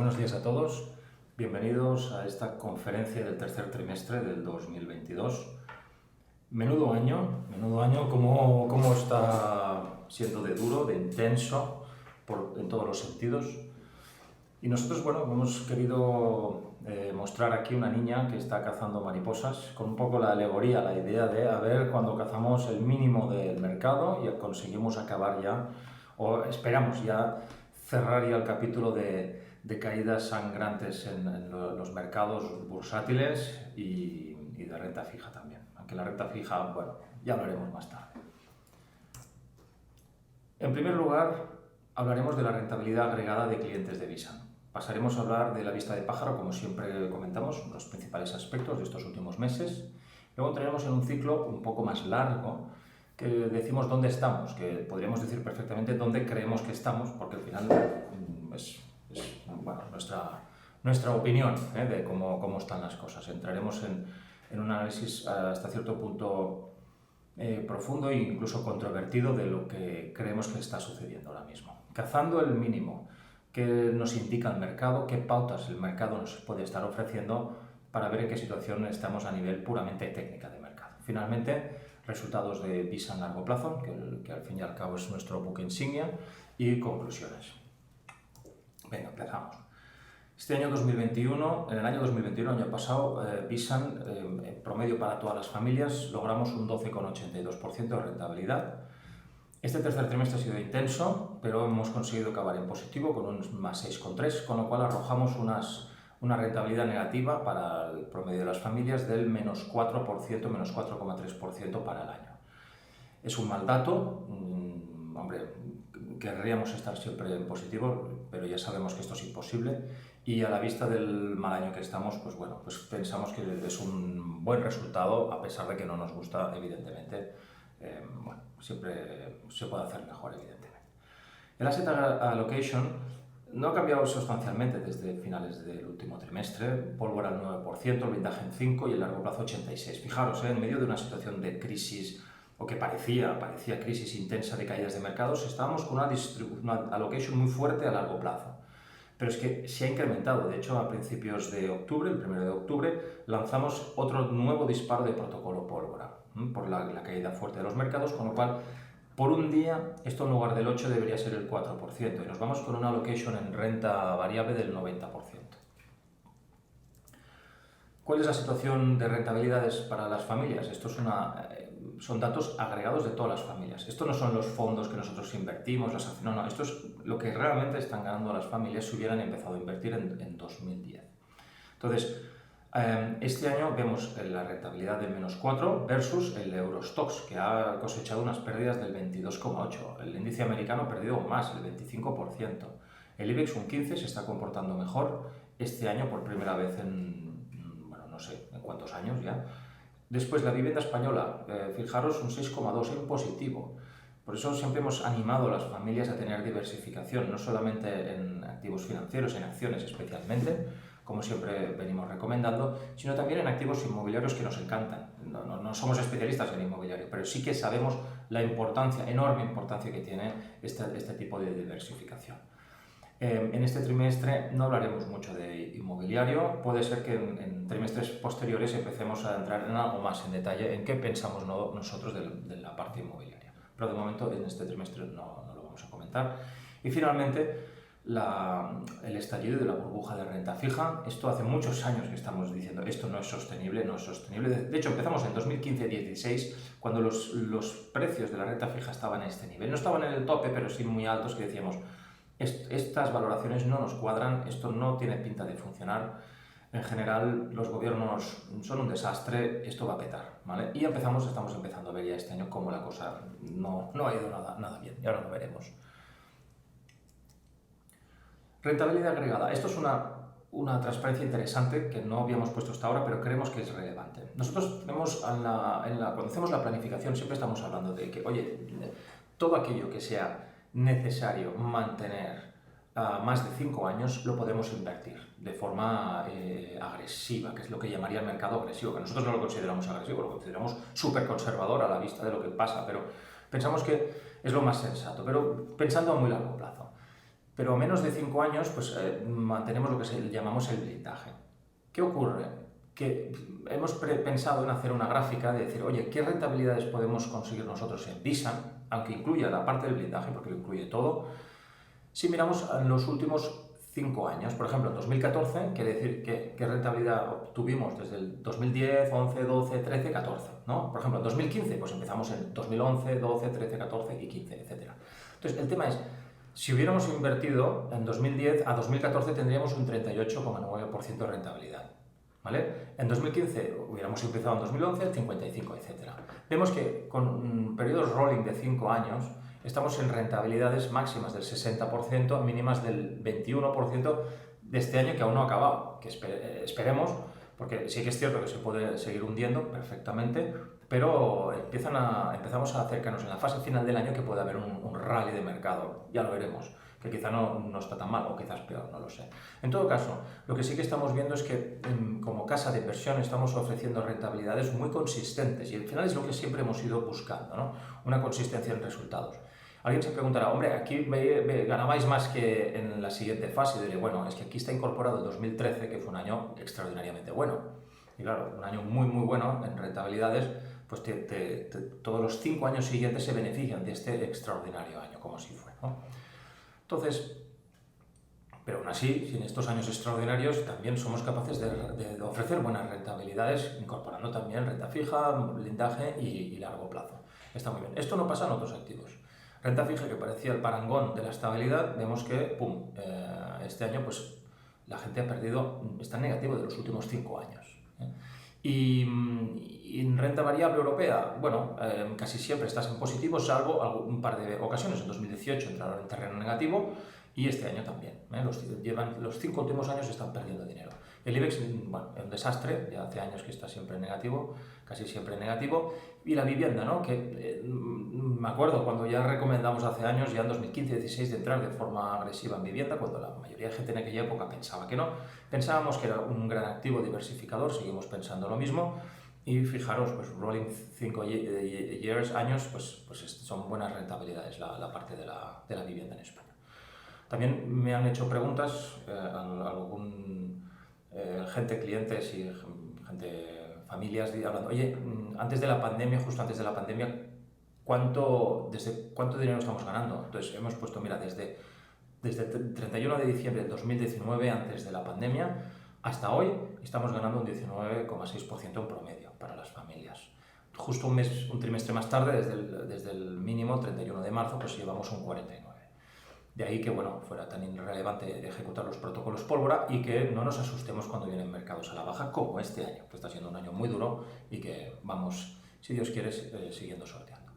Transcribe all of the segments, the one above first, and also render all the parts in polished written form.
Buenos días a todos, bienvenidos a esta conferencia del tercer trimestre del 2022. Menudo año, cómo está siendo de duro, de intenso en todos los sentidos. Y nosotros, bueno, hemos querido mostrar aquí una niña que está cazando mariposas, con un poco la alegoría, la idea de a ver cuando cazamos el mínimo del mercado y conseguimos acabar ya, o esperamos ya cerrar ya el capítulo de caídas sangrantes en los mercados bursátiles y de renta fija también. Aunque la renta fija, bueno, ya lo haremos más tarde. En primer lugar, hablaremos de la rentabilidad agregada de clientes de Visan. Pasaremos a hablar de la vista de pájaro, como siempre comentamos, los principales aspectos de estos últimos meses. Luego entraremos en un ciclo un poco más largo, que decimos dónde estamos, que podríamos decir perfectamente dónde creemos que estamos, porque al final es bueno, nuestra opinión de cómo están las cosas. Entraremos en un análisis hasta cierto punto profundo e incluso controvertido de lo que creemos que está sucediendo ahora mismo. Cazando el mínimo que nos indica el mercado, qué pautas el mercado nos puede estar ofreciendo para ver en qué situación estamos a nivel puramente técnica de mercado. Finalmente, resultados de Visa en largo plazo, que al fin y al cabo es nuestro buque insignia, y conclusiones. Venga, empezamos. En el año 2021, año pasado, Visan, en promedio para todas las familias, logramos un 12,82% de rentabilidad. Este tercer trimestre ha sido intenso, pero hemos conseguido acabar en positivo con un más 6,3%, con lo cual arrojamos una rentabilidad negativa para el promedio de las familias del menos 4%, menos 4,3% para el año. Es un mal dato, hombre, querríamos estar siempre en positivo, pero ya sabemos que esto es imposible y a la vista del mal año que estamos, pues bueno, pues pensamos que es un buen resultado, a pesar de que no nos gusta, evidentemente. Bueno, siempre se puede hacer mejor, evidentemente. El asset allocation no ha cambiado sustancialmente desde finales del último trimestre. Pólvora al 9%, el blindaje en 5% y el largo plazo 86%. Fijaros, en medio de una situación de crisis, o que parecía crisis intensa de caídas de mercados, estábamos con una allocation muy fuerte a largo plazo. Pero es que se ha incrementado. De hecho, a principios de octubre, el 1 de octubre, lanzamos otro nuevo disparo de protocolo pólvora por la caída fuerte de los mercados, con lo cual, por un día, esto en lugar del 8 debería ser el 4%, y nos vamos con una allocation en renta variable del 90%. ¿Cuál es la situación de rentabilidades para las familias? Esto son datos agregados de todas las familias. Esto no son los fondos que nosotros invertimos, no, esto es lo que realmente están ganando las familias si hubieran empezado a invertir en 2010. Entonces, este año vemos la rentabilidad del menos 4 versus el Eurostoxx, que ha cosechado unas pérdidas del 22,8%. El índice americano ha perdido más, el 25%. El IBEX un 15% se está comportando mejor este año por primera vez bueno, no sé en cuántos años ya. Después, la vivienda española, fijaros, un 6,2% en positivo. Por eso siempre hemos animado a las familias a tener diversificación, no solamente en activos financieros, en acciones especialmente, como siempre venimos recomendando, sino también en activos inmobiliarios que nos encantan. No somos especialistas en inmobiliario, pero sí que sabemos la enorme importancia que tiene este tipo de diversificación. En este trimestre no hablaremos mucho de inmobiliario, puede ser que en trimestres posteriores empecemos a entrar en algo más en detalle en qué pensamos nosotros de la parte inmobiliaria, pero de momento en este trimestre no lo vamos a comentar. Y finalmente, el estallido de la burbuja de renta fija. Esto hace muchos años que estamos diciendo, esto no es sostenible. De hecho, empezamos en 2015-16, cuando los precios de la renta fija estaban en este nivel. No estaban en el tope, pero sí muy altos, que decíamos, estas valoraciones no nos cuadran, esto no tiene pinta de funcionar. En general, los gobiernos son un desastre, esto va a petar, ¿vale? Y estamos empezando a ver ya este año cómo la cosa no ha ido nada bien, y ahora lo veremos. Rentabilidad agregada. Esto es una transparencia interesante que no habíamos puesto hasta ahora, pero creemos que es relevante. Nosotros vemos cuando hacemos la planificación siempre estamos hablando de que, oye, todo aquello que sea necesario mantener más de 5 años lo podemos invertir de forma agresiva, que es lo que llamaría el mercado agresivo, que nosotros no lo consideramos agresivo, lo consideramos súper conservador a la vista de lo que pasa, pero pensamos que es lo más sensato, pero pensando a muy largo plazo. pero a menos de 5 años pues, mantenemos lo que llamamos el blindaje. ¿Qué ocurre? Que hemos pensado en hacer una gráfica de decir, oye, ¿qué rentabilidades podemos conseguir nosotros en Visan, aunque incluya la parte del blindaje, porque lo incluye todo, si miramos en los últimos 5 años? Por ejemplo, en 2014, quiere decir qué rentabilidad obtuvimos desde el 2010, 11, 12, 13, 14, ¿no? Por ejemplo, en 2015, pues empezamos en 2011, 12, 13, 14 y 15, etc. Entonces, el tema es, si hubiéramos invertido en 2010 a 2014 tendríamos un 38,9% de rentabilidad, ¿vale? En 2015 hubiéramos empezado en 2011, el 55, etc. Vemos que con periodos rolling de 5 años estamos en rentabilidades máximas del 60%, mínimas del 21% de este año que aún no ha acabado, que esperemos, porque sí que es cierto que se puede seguir hundiendo perfectamente, pero empezamos a acercarnos en la fase final del año que puede haber un rally de mercado, ya lo veremos, que quizá no está tan mal o quizás peor, no lo sé. En todo caso, lo que sí que estamos viendo es que como casa de inversión estamos ofreciendo rentabilidades muy consistentes y al final es lo que siempre hemos ido buscando, ¿no? Una consistencia en resultados. Alguien se preguntará, hombre, aquí ganabais más que en la siguiente fase. Y diré, bueno, es que aquí está incorporado el 2013, que fue un año extraordinariamente bueno. Y claro, un año muy, muy bueno en rentabilidades, pues todos los 5 años siguientes se benefician de este extraordinario año, como si fue, ¿no? Entonces, pero aún así, sin estos años extraordinarios, también somos capaces de ofrecer buenas rentabilidades, incorporando también renta fija, blindaje y largo plazo. Está muy bien. Esto no pasa en otros activos. Renta fija, que parecía el parangón de la estabilidad, vemos que, pum, este año pues la gente ha perdido, está en negativo de los últimos 5 años. Y en renta variable europea, bueno, casi siempre estás en positivo, salvo un par de ocasiones. En 2018 entraron en terreno negativo y este año también. Los 5 últimos años están perdiendo dinero. El IBEX, bueno, es un desastre, ya hace años que está siempre en negativo, casi siempre en negativo. Y la vivienda, ¿no? Que me acuerdo cuando ya recomendamos hace años, ya en 2015-16, de entrar de forma agresiva en vivienda, cuando la mayoría de gente en aquella época pensaba que no. Pensábamos que era un gran activo diversificador, seguimos pensando lo mismo. Y fijaros, pues rolling 5 años, pues son buenas rentabilidades la parte de la vivienda en España. También me han hecho preguntas gente, clientes y gente, familias, hablando, oye, antes de la pandemia, justo antes de la pandemia, ¿desde cuánto dinero estamos ganando? Entonces hemos puesto, mira, desde el 31 de diciembre del 2019, antes de la pandemia, hasta hoy estamos ganando un 19,6% en promedio para las familias. Justo un trimestre más tarde, desde el mínimo, 31 de marzo, pues llevamos un 49%. De ahí que, bueno, fuera tan irrelevante ejecutar los protocolos pólvora y que no nos asustemos cuando vienen mercados a la baja, como este año, que está siendo un año muy duro y que vamos, si Dios quiere, siguiendo sorteando.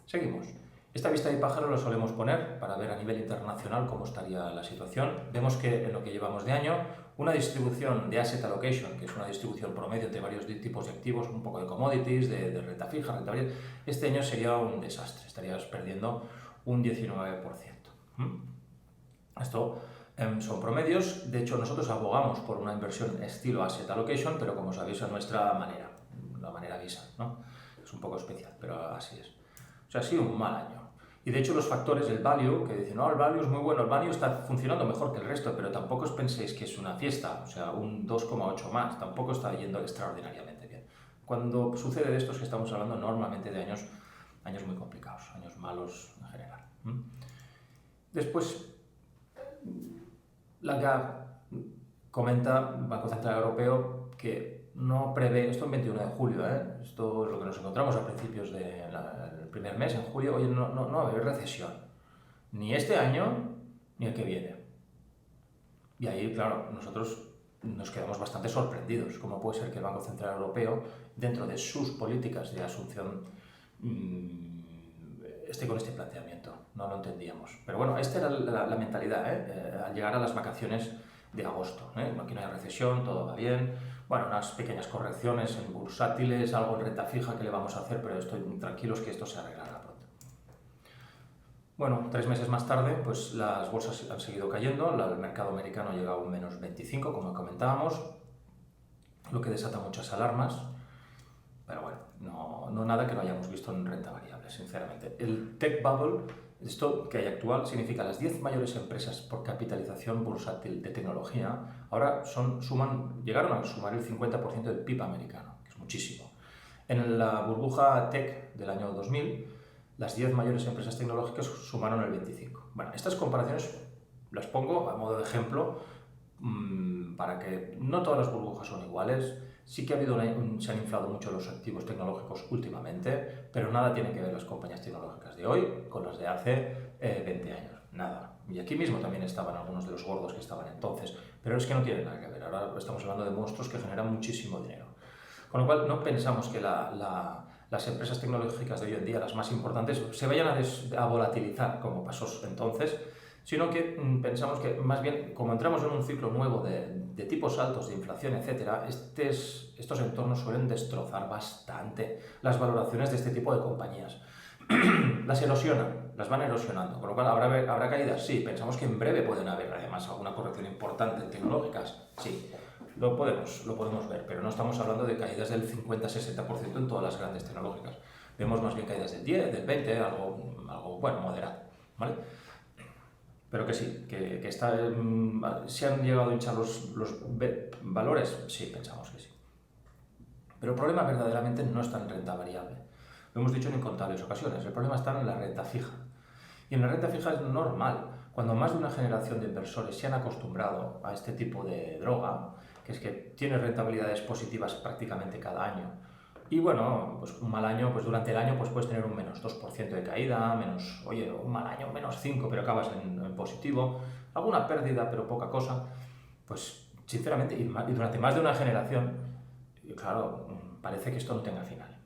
Seguimos. Esta vista de pájaro lo solemos poner para ver a nivel internacional cómo estaría la situación. Vemos que en lo que llevamos de año, una distribución de asset allocation, que es una distribución promedio entre varios tipos de activos, un poco de commodities, de renta fija, renta variable, este año sería un desastre, estarías perdiendo un 19%. Esto son promedios. De hecho, nosotros abogamos por una inversión estilo asset allocation, pero como sabéis, a nuestra manera, la manera Visa, ¿no? Es un poco especial, pero así es. O sea, ha sido un mal año. Y de hecho los factores, el value, que dicen, no, el value es muy bueno, el value está funcionando mejor que el resto, pero tampoco os penséis que es una fiesta, o sea, un 2,8 más, tampoco está yendo extraordinariamente bien. Cuando sucede de esto es que estamos hablando normalmente de años muy complicados, años malos en general. Después, la GAP comenta, Banco Central Europeo, que no prevé, esto el 21 de julio, esto es lo que nos encontramos a principios del primer mes, en julio, oye, no va a haber recesión, ni este año ni el que viene. Y ahí, claro, nosotros nos quedamos bastante sorprendidos. ¿Cómo puede ser que el Banco Central Europeo, dentro de sus políticas de asunción, esté con este planteamiento? No lo entendíamos. Pero bueno, esta era la mentalidad, al llegar a las vacaciones de agosto. Aquí no hay recesión, todo va bien. Bueno, unas pequeñas correcciones en bursátiles, algo en renta fija que le vamos a hacer, pero estoy tranquilos que esto se arreglará pronto. Bueno, 3 meses más tarde, pues las bolsas han seguido cayendo, el mercado americano llega a un menos 25, como comentábamos, lo que desata muchas alarmas, pero bueno, no nada que no hayamos visto en renta variable, sinceramente. El tech bubble Esto que hay actual significa las 10 mayores empresas por capitalización bursátil de tecnología ahora llegaron a sumar el 50% del PIB americano, que es muchísimo. En la burbuja tech del año 2000, las 10 mayores empresas tecnológicas sumaron el 25%. Bueno, estas comparaciones las pongo a modo de ejemplo para que no todas las burbujas son iguales. Sí que se han inflado mucho los activos tecnológicos últimamente, pero nada tienen que ver las compañías tecnológicas de hoy con las de hace 20 años. Nada. Y aquí mismo también estaban algunos de los gordos que estaban entonces, pero es que no tienen nada que ver. Ahora estamos hablando de monstruos que generan muchísimo dinero. Con lo cual, no pensamos que las empresas tecnológicas de hoy en día, las más importantes, se vayan a volatilizar como pasó entonces, sino que pensamos que más bien, como entramos en un ciclo nuevo de tipos altos, de inflación, etc., estos entornos suelen destrozar bastante las valoraciones de este tipo de compañías. Las erosionan, las van erosionando, con lo cual habrá caídas, sí, pensamos que en breve pueden haber además alguna corrección importante en tecnológicas, sí, lo podemos ver, pero no estamos hablando de caídas del 50-60% en todas las grandes tecnológicas, vemos más bien caídas del 10, del 20, algo bueno, moderado, ¿vale? Pero que sí, que ¿se han llegado a hinchar los valores? Sí, pensamos que sí. Pero el problema verdaderamente no está en renta variable. Lo hemos dicho en incontables ocasiones, el problema está en la renta fija. Y en la renta fija es normal, cuando más de una generación de inversores se han acostumbrado a este tipo de droga, que es que tiene rentabilidades positivas prácticamente cada año. Y bueno, pues un mal año, pues durante el año pues puedes tener un menos 2% de caída, un mal año, menos 5%, pero acabas en positivo, alguna pérdida, pero poca cosa. Pues sinceramente, y durante más de una generación, claro, parece que esto no tenga final.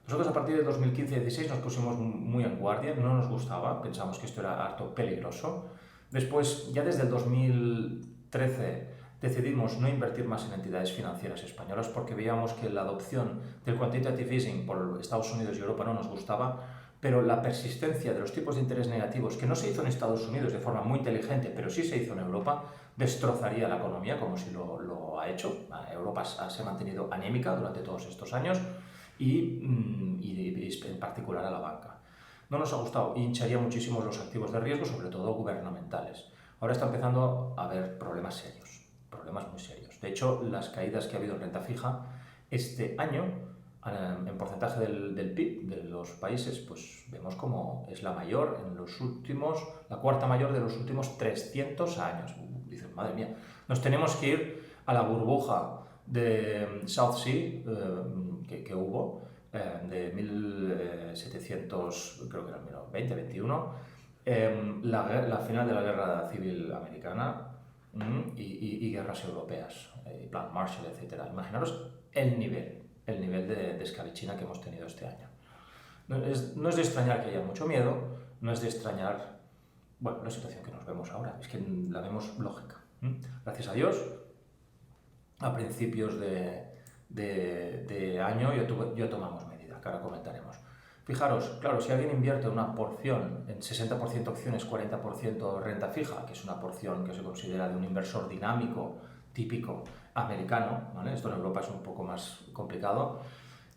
Nosotros a partir de 2015-16 nos pusimos muy en guardia, no nos gustaba, pensamos que esto era harto peligroso. Después, ya desde el 2013, decidimos no invertir más en entidades financieras españolas porque veíamos que la adopción del quantitative easing por Estados Unidos y Europa no nos gustaba, pero la persistencia de los tipos de interés negativos, que no se hizo en Estados Unidos de forma muy inteligente, pero sí se hizo en Europa, destrozaría la economía como si lo ha hecho. Europa se ha mantenido anémica durante todos estos años y en particular a la banca. No nos ha gustado y hincharía muchísimo los activos de riesgo, sobre todo gubernamentales. Ahora está empezando a haber problemas muy serios. De hecho, las caídas que ha habido en renta fija este año, en porcentaje del PIB de los países, pues vemos como es la mayor la cuarta mayor de los últimos 300 años. Dicen, madre mía, nos tenemos que ir a la burbuja de South Sea que hubo de 1700, creo que era 1920-21, la final de la Guerra Civil Americana y guerras europeas, Plan Marshall, etc. Imaginaros el nivel de escabechina que hemos tenido este año. No es de extrañar que haya mucho miedo, no es de extrañar, bueno, la situación que nos vemos ahora, es que la vemos lógica. Gracias a Dios, a principios de año ya tomamos medida, que ahora comentaremos. Fijaros, claro, si alguien invierte una porción en 60% acciones, 40% renta fija, que es una porción que se considera de un inversor dinámico, típico, americano, ¿vale? Esto en Europa es un poco más complicado,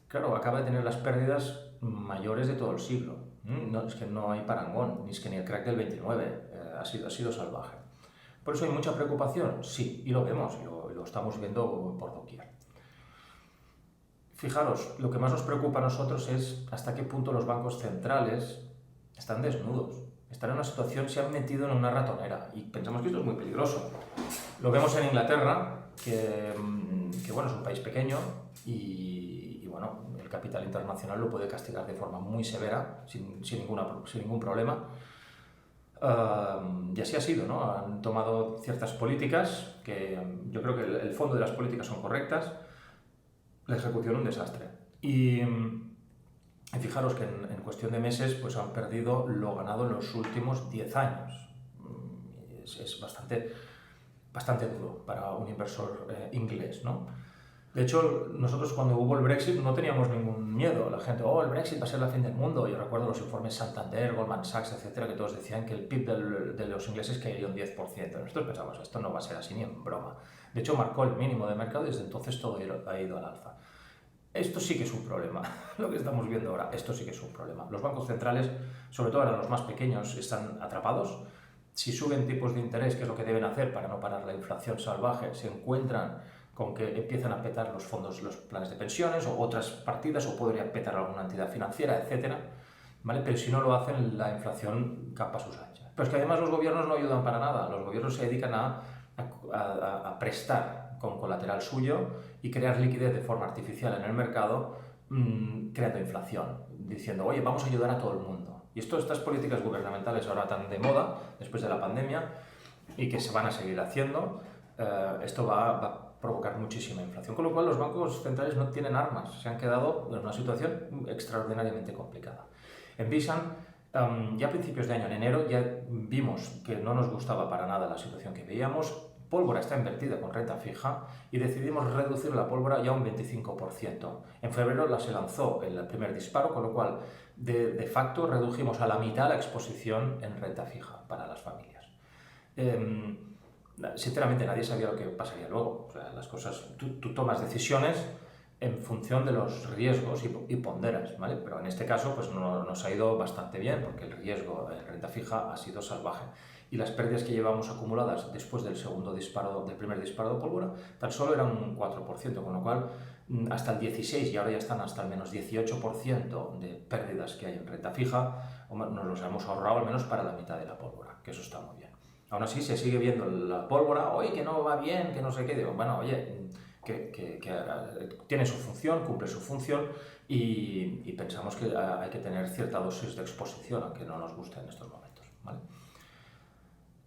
claro, acaba de tener las pérdidas mayores de todo el siglo. No, es que no hay parangón, ni el crack del 29, ha sido salvaje. ¿Por eso hay mucha preocupación? Sí, y lo vemos, y lo estamos viendo por doquier. Fijaros, lo que más nos preocupa a nosotros es hasta qué punto los bancos centrales están desnudos, están en una situación, se han metido en una ratonera y pensamos que esto es muy peligroso. Lo vemos en Inglaterra, que bueno, es un país pequeño y bueno, el capital internacional lo puede castigar de forma muy severa, sin ningún problema. Y así ha sido, ¿no? Han tomado ciertas políticas que yo creo que el fondo de las políticas son correctas, la ejecución un desastre. Y fijaros que en cuestión de meses pues han perdido lo ganado en los últimos 10 años. Es bastante duro para un inversor inglés, ¿no? De hecho, nosotros cuando hubo el Brexit no teníamos ningún miedo. La gente, el Brexit va a ser el fin del mundo. Yo recuerdo los informes Santander, Goldman Sachs, etcétera, que todos decían que el PIB de los ingleses caería un 10%. Nosotros pensamos, esto no va a ser así ni en broma. De hecho, marcó el mínimo de mercado y desde entonces todo ha ido al alza. Esto sí que es un problema, lo que estamos viendo ahora, esto sí que es un problema. Los bancos centrales, sobre todo ahora los más pequeños, están atrapados. Si suben tipos de interés, que es lo que deben hacer para no parar la inflación salvaje, se encuentran con que empiezan a petar los fondos, los planes de pensiones o otras partidas, o podría petar alguna entidad financiera, etcétera, ¿vale? Pero si no lo hacen, la inflación capa sus anchas. Pero es que además los gobiernos no ayudan para nada, los gobiernos se dedican a prestar con colateral suyo y crear liquidez de forma artificial en el mercado, creando inflación, diciendo, oye, vamos a ayudar a todo el mundo. Y estas políticas gubernamentales ahora tan de moda, después de la pandemia, y que se van a seguir haciendo, esto va a provocar muchísima inflación. Con lo cual los bancos centrales no tienen armas, se han quedado en una situación extraordinariamente complicada. En Visan, ya a principios de año, en enero, ya vimos que no nos gustaba para nada la situación que veíamos. Pólvora está invertida con renta fija y decidimos reducir la pólvora ya un 25%. En febrero se lanzó el primer disparo, con lo cual de facto redujimos a la mitad la exposición en renta fija para las familias. Sinceramente nadie sabía lo que pasaría luego. O sea, las cosas, tú tomas decisiones en función de los riesgos y ponderas, ¿vale? Pero en este caso pues nos ha ido bastante bien porque el riesgo en renta fija ha sido salvaje y las pérdidas que llevamos acumuladas después del primer disparo de pólvora tan solo eran un 4%, con lo cual hasta el 16% y ahora ya están hasta el menos 18% de pérdidas que hay en renta fija, nos los hemos ahorrado al menos para la mitad de la pólvora, que eso está muy bien. Aún así se sigue viendo la pólvora, oye, que no va bien, que no sé qué, digo, bueno, oye, que tiene su función, cumple su función y pensamos que hay que tener cierta dosis de exposición, aunque no nos guste en estos momentos, ¿vale?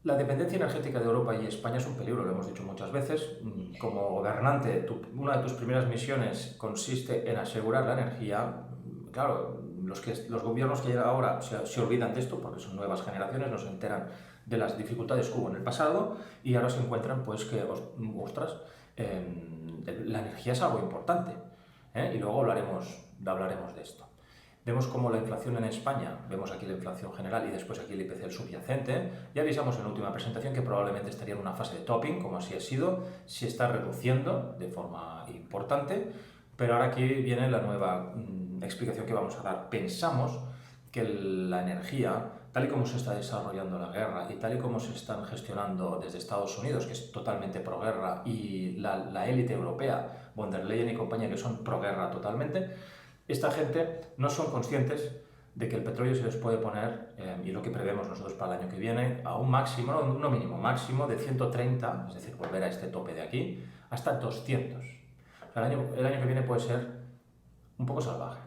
La dependencia energética de Europa y España es un peligro, lo hemos dicho muchas veces. Como gobernante, una de tus primeras misiones consiste en asegurar la energía. Claro, los gobiernos que llegan ahora se olvidan de esto porque son nuevas generaciones, no se enteran de las dificultades que hubo en el pasado y ahora se encuentran pues que, ostras, la energía es algo importante, y luego hablaremos de esto. Vemos como la inflación en España, vemos aquí la inflación general y después aquí el IPC, el subyacente. Ya avisamos en la última presentación que probablemente estaría en una fase de topping, como así ha sido, se está reduciendo de forma importante, pero ahora aquí viene la nueva explicación que vamos a dar. Pensamos que la energía, tal y como se está desarrollando la guerra y tal y como se están gestionando desde Estados Unidos, que es totalmente proguerra, y la élite europea, von der Leyen y compañía, que son proguerra totalmente, esta gente no son conscientes de que el petróleo se les puede poner, y lo que prevemos nosotros para el año que viene, a un máximo, no mínimo, máximo de 130, es decir, volver a este tope de aquí, hasta 200. O sea, el año que viene puede ser un poco salvaje.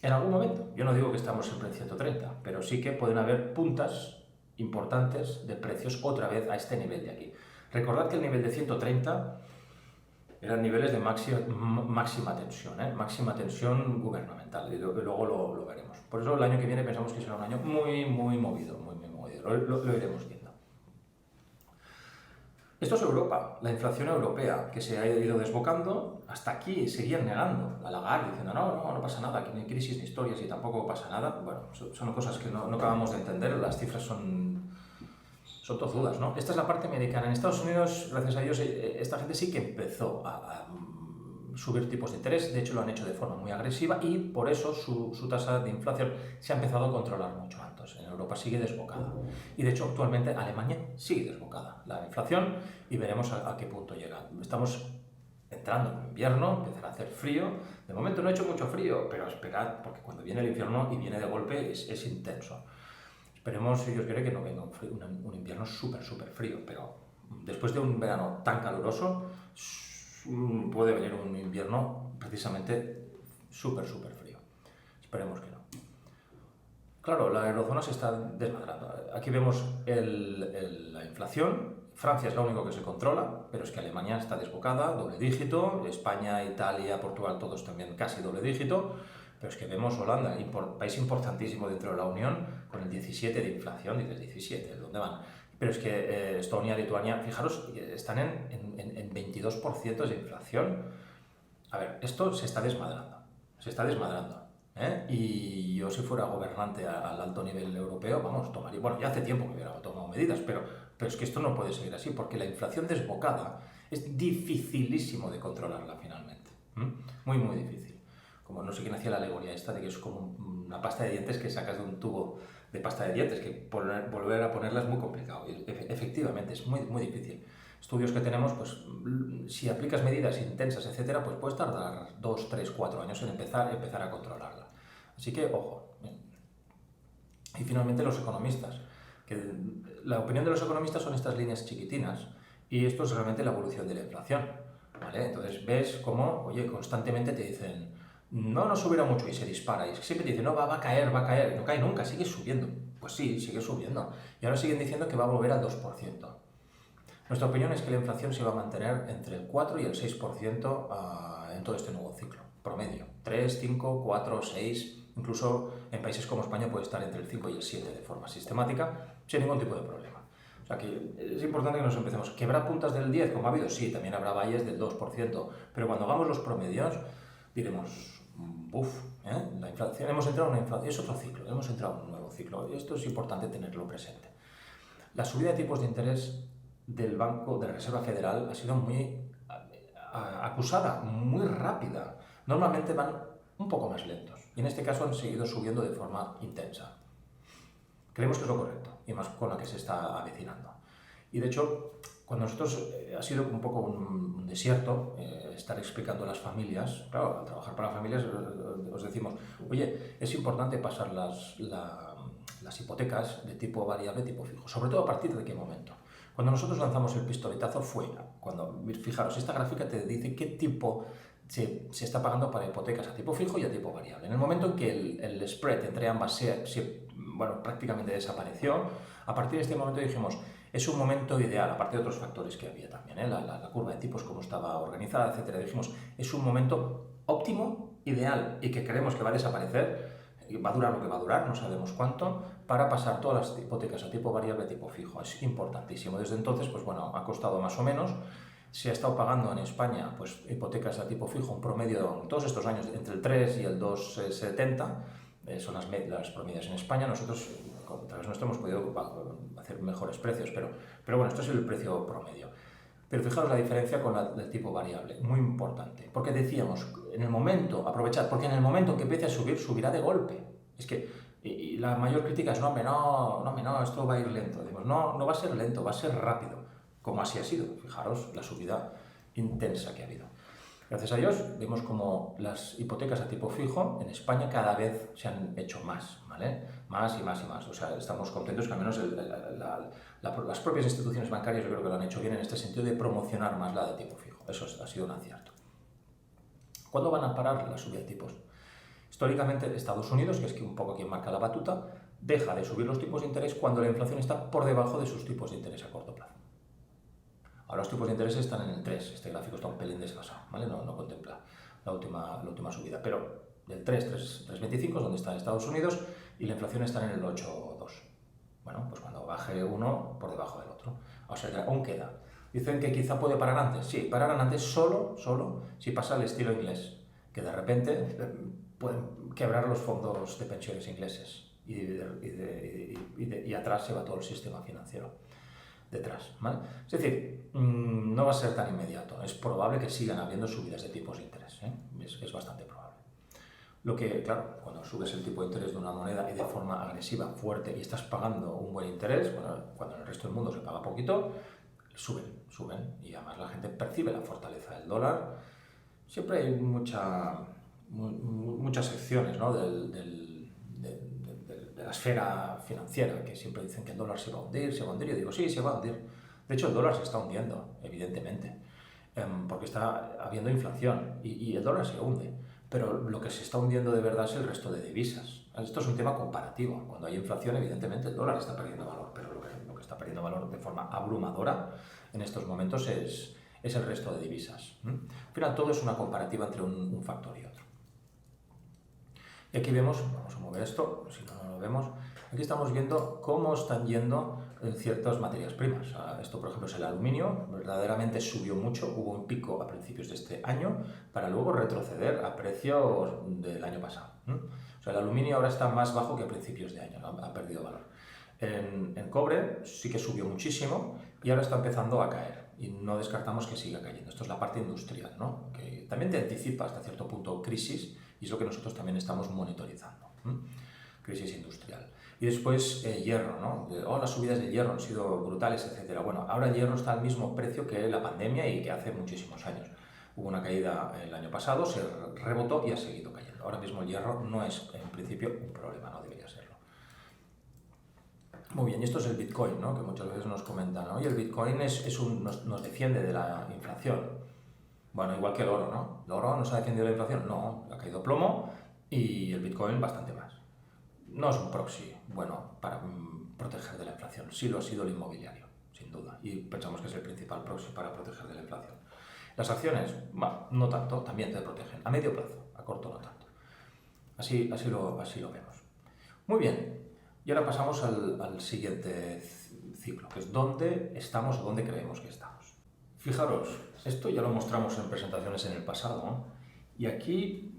En algún momento, yo no digo que estamos siempre en 130, pero sí que pueden haber puntas importantes de precios otra vez a este nivel de aquí. Recordad que el nivel de 130 eran niveles de máxima tensión, máxima tensión gubernamental, y luego lo veremos. Por eso el año que viene pensamos que será un año muy movido, lo iremos viendo. Esto es Europa, la inflación europea, que se ha ido desbocando. Hasta aquí seguían negando a Lagarde, diciendo no pasa nada, aquí no hay crisis ni historias y tampoco pasa nada. Bueno, son cosas que no acabamos de entender, las cifras son tozudas, ¿no? Esta es la parte americana. En Estados Unidos, gracias a Dios, esta gente sí que empezó a subir tipos de interés, de hecho lo han hecho de forma muy agresiva y por eso su tasa de inflación se ha empezado a controlar mucho antes. En Europa sigue desbocada y de hecho actualmente Alemania sigue desbocada la inflación y veremos a qué punto llega. Estamos entrando en invierno, empezará a hacer frío. De momento no ha hecho mucho frío, pero esperad, porque cuando viene el invierno y viene de golpe es intenso. Esperemos, si Dios quiere, que no venga un invierno súper frío, pero después de un verano tan caluroso puede venir un invierno precisamente súper frío. Esperemos que no. Claro, la eurozona se está desmadrando. Aquí vemos la inflación. Francia es lo único que se controla, pero es que Alemania está desbocada, doble dígito. España, Italia, Portugal, todos también casi doble dígito. Pero es que vemos Holanda, país importantísimo dentro de la Unión, con el 17 de inflación. Dices, 17, ¿dónde van? Pero es que Estonia, Lituania, fijaros, están en 22% de inflación. A ver, esto se está desmadrando. Y yo, si fuera gobernante al alto nivel europeo, vamos, tomaría... Bueno, ya hace tiempo que hubiera tomado medidas, pero es que esto no puede seguir así, porque la inflación desbocada es dificilísimo de controlarla finalmente. Muy difícil. como no sé quién hacía la alegoría esta de que es como una pasta de dientes que sacas de un tubo de pasta de dientes, que volver a ponerla es muy complicado. Y efectivamente, es muy, muy difícil. Estudios que tenemos, pues si aplicas medidas intensas, etcétera, pues puedes tardar 2, 3, 4 años en empezar a controlarla. Así que, ojo. Y finalmente los economistas, que la opinión de los economistas son estas líneas chiquitinas y esto es realmente la evolución de la inflación, ¿vale? Entonces ves cómo, oye, constantemente te dicen, no subirá mucho y se dispara y siempre te dicen, no, va a caer, y no cae nunca, sigue subiendo. Pues sí, sigue subiendo. Y ahora siguen diciendo que va a volver al 2%. Nuestra opinión es que la inflación se va a mantener entre el 4 y el 6% en todo este nuevo ciclo, promedio. 3, 5, 4, 6, incluso en países como España puede estar entre el 5 y el 7 de forma sistemática, sin ningún tipo de problema. O sea que es importante que nos empecemos. ¿Que habrá puntas del 10 como ha habido? Sí, también habrá valles del 2%, pero cuando hagamos los promedios diremos, la inflación, hemos entrado en una inflación, es otro ciclo, hemos entrado en un nuevo ciclo, y esto es importante tenerlo presente. La subida de tipos de interés del Banco de la Reserva Federal ha sido muy acusada, muy rápida. Normalmente van un poco más lentos y en este caso han seguido subiendo de forma intensa. Creemos que es lo correcto y más con la que se está avecinando. Y de hecho, cuando nosotros ha sido un poco un desierto estar explicando a las familias, claro, al trabajar para familias os decimos, oye, es importante pasar las hipotecas de tipo variable a tipo fijo, sobre todo a partir de qué momento. Cuando nosotros lanzamos el pistoletazo fue cuando, fijaros, esta gráfica te dice qué tipo se está pagando para hipotecas a tipo fijo y a tipo variable. En el momento en que el spread entre ambas prácticamente desapareció, a partir de este momento dijimos, es un momento ideal, aparte de otros factores que había también, la curva de tipos, cómo estaba organizada, etcétera. Dijimos, es un momento óptimo, ideal y que creemos que va a desaparecer, y va a durar lo que va a durar, no sabemos cuánto, para pasar todas las hipotecas a tipo variable a tipo fijo. Es importantísimo. Desde entonces, pues bueno, ha costado más o menos. Se ha estado pagando en España pues, hipotecas a tipo fijo, un promedio todos estos años entre el 3 y el 2,70, son las promedias en España. Nosotros, a través nuestro, hemos podido hacer mejores precios, pero bueno, esto es el precio promedio. Pero fijaros la diferencia con la del tipo variable, muy importante, porque decíamos, en el momento, aprovechad, porque en el momento que empiece a subir, subirá de golpe. Es que, y la mayor crítica es, no, esto va a ir lento. Decimos, no va a ser lento, va a ser rápido, como así ha sido. Fijaros la subida intensa que ha habido. Gracias a Dios, vemos como las hipotecas a tipo fijo en España cada vez se han hecho más, ¿vale? Más y más y más. O sea, estamos contentos que al menos las propias instituciones bancarias yo creo que lo han hecho bien en este sentido de promocionar más la de tipo fijo. Eso ha sido un acierto. ¿Cuándo van a parar la subida de tipos? Históricamente, Estados Unidos, que es un poco quien marca la batuta, deja de subir los tipos de interés cuando la inflación está por debajo de sus tipos de interés a corto plazo. Ahora los tipos de interés están en el 3, este gráfico está un pelín desfasado, ¿vale? No contempla la última subida, pero del 3,25 es donde está Estados Unidos y la inflación está en el 8,2. Bueno, pues cuando baje uno por debajo del otro. O sea, que aún queda. Dicen que quizá puede parar antes. Sí, pararán antes solo si pasa al estilo inglés, que de repente pueden quebrar los fondos de pensiones ingleses y atrás se va todo el sistema financiero detrás, ¿vale? Es decir, no va a ser tan inmediato. Es probable que sigan habiendo subidas de tipos de interés, ¿eh? Es bastante probable. Lo que, claro, cuando subes el tipo de interés de una moneda y de forma agresiva, fuerte, y estás pagando un buen interés, bueno, cuando en el resto del mundo se paga poquito, suben, y además la gente percibe la fortaleza del dólar. Siempre hay muchas secciones, ¿no? de la esfera financiera que siempre dicen que el dólar se va a hundir. Yo digo, sí, se va a hundir. De hecho, el dólar se está hundiendo, evidentemente, porque está habiendo inflación y el dólar se hunde. Pero lo que se está hundiendo de verdad es el resto de divisas. Esto es un tema comparativo. Cuando hay inflación, evidentemente, el dólar está perdiendo valor, pero lo que está perdiendo valor de forma abrumadora en estos momentos es el resto de divisas. Al final, todo es una comparativa entre un factor y otro. Y aquí vemos, vamos a mover esto, si no lo vemos, aquí estamos viendo cómo están yendo ciertas materias primas. Esto, por ejemplo, es el aluminio, verdaderamente subió mucho, hubo un pico a principios de este año para luego retroceder a precios del año pasado. O sea, el aluminio ahora está más bajo que a principios de año, ha perdido valor. En cobre sí que subió muchísimo y ahora está empezando a caer y no descartamos que siga cayendo. Esto es la parte industrial, ¿no? Que también te anticipa hasta cierto punto crisis y es lo que nosotros también estamos monitorizando. Crisis industrial. Y después hierro, ¿no? Las subidas del hierro han sido brutales, etcétera. Bueno, ahora el hierro está al mismo precio que la pandemia y que hace muchísimos años. Hubo una caída el año pasado, se rebotó y ha seguido cayendo. Ahora mismo el hierro no es, en principio, un problema, no debería serlo. Muy bien, y esto es el Bitcoin, ¿no? Que muchas veces nos comentan, ¿no? Y el Bitcoin nos defiende de la inflación. Bueno, igual que el oro, ¿no? ¿El oro nos ha defendido de la inflación? No, ha caído plomo y el Bitcoin bastante más. No es un proxy bueno para proteger de la inflación, sí lo ha sido el inmobiliario, sin duda, y pensamos que es el principal proxy para proteger de la inflación. Las acciones, no tanto, también te protegen, a medio plazo, a corto no tanto. Así lo vemos. Muy bien, y ahora pasamos al siguiente ciclo, que es dónde estamos o dónde creemos que estamos. Fijaros, esto ya lo mostramos en presentaciones en el pasado, ¿no? Y aquí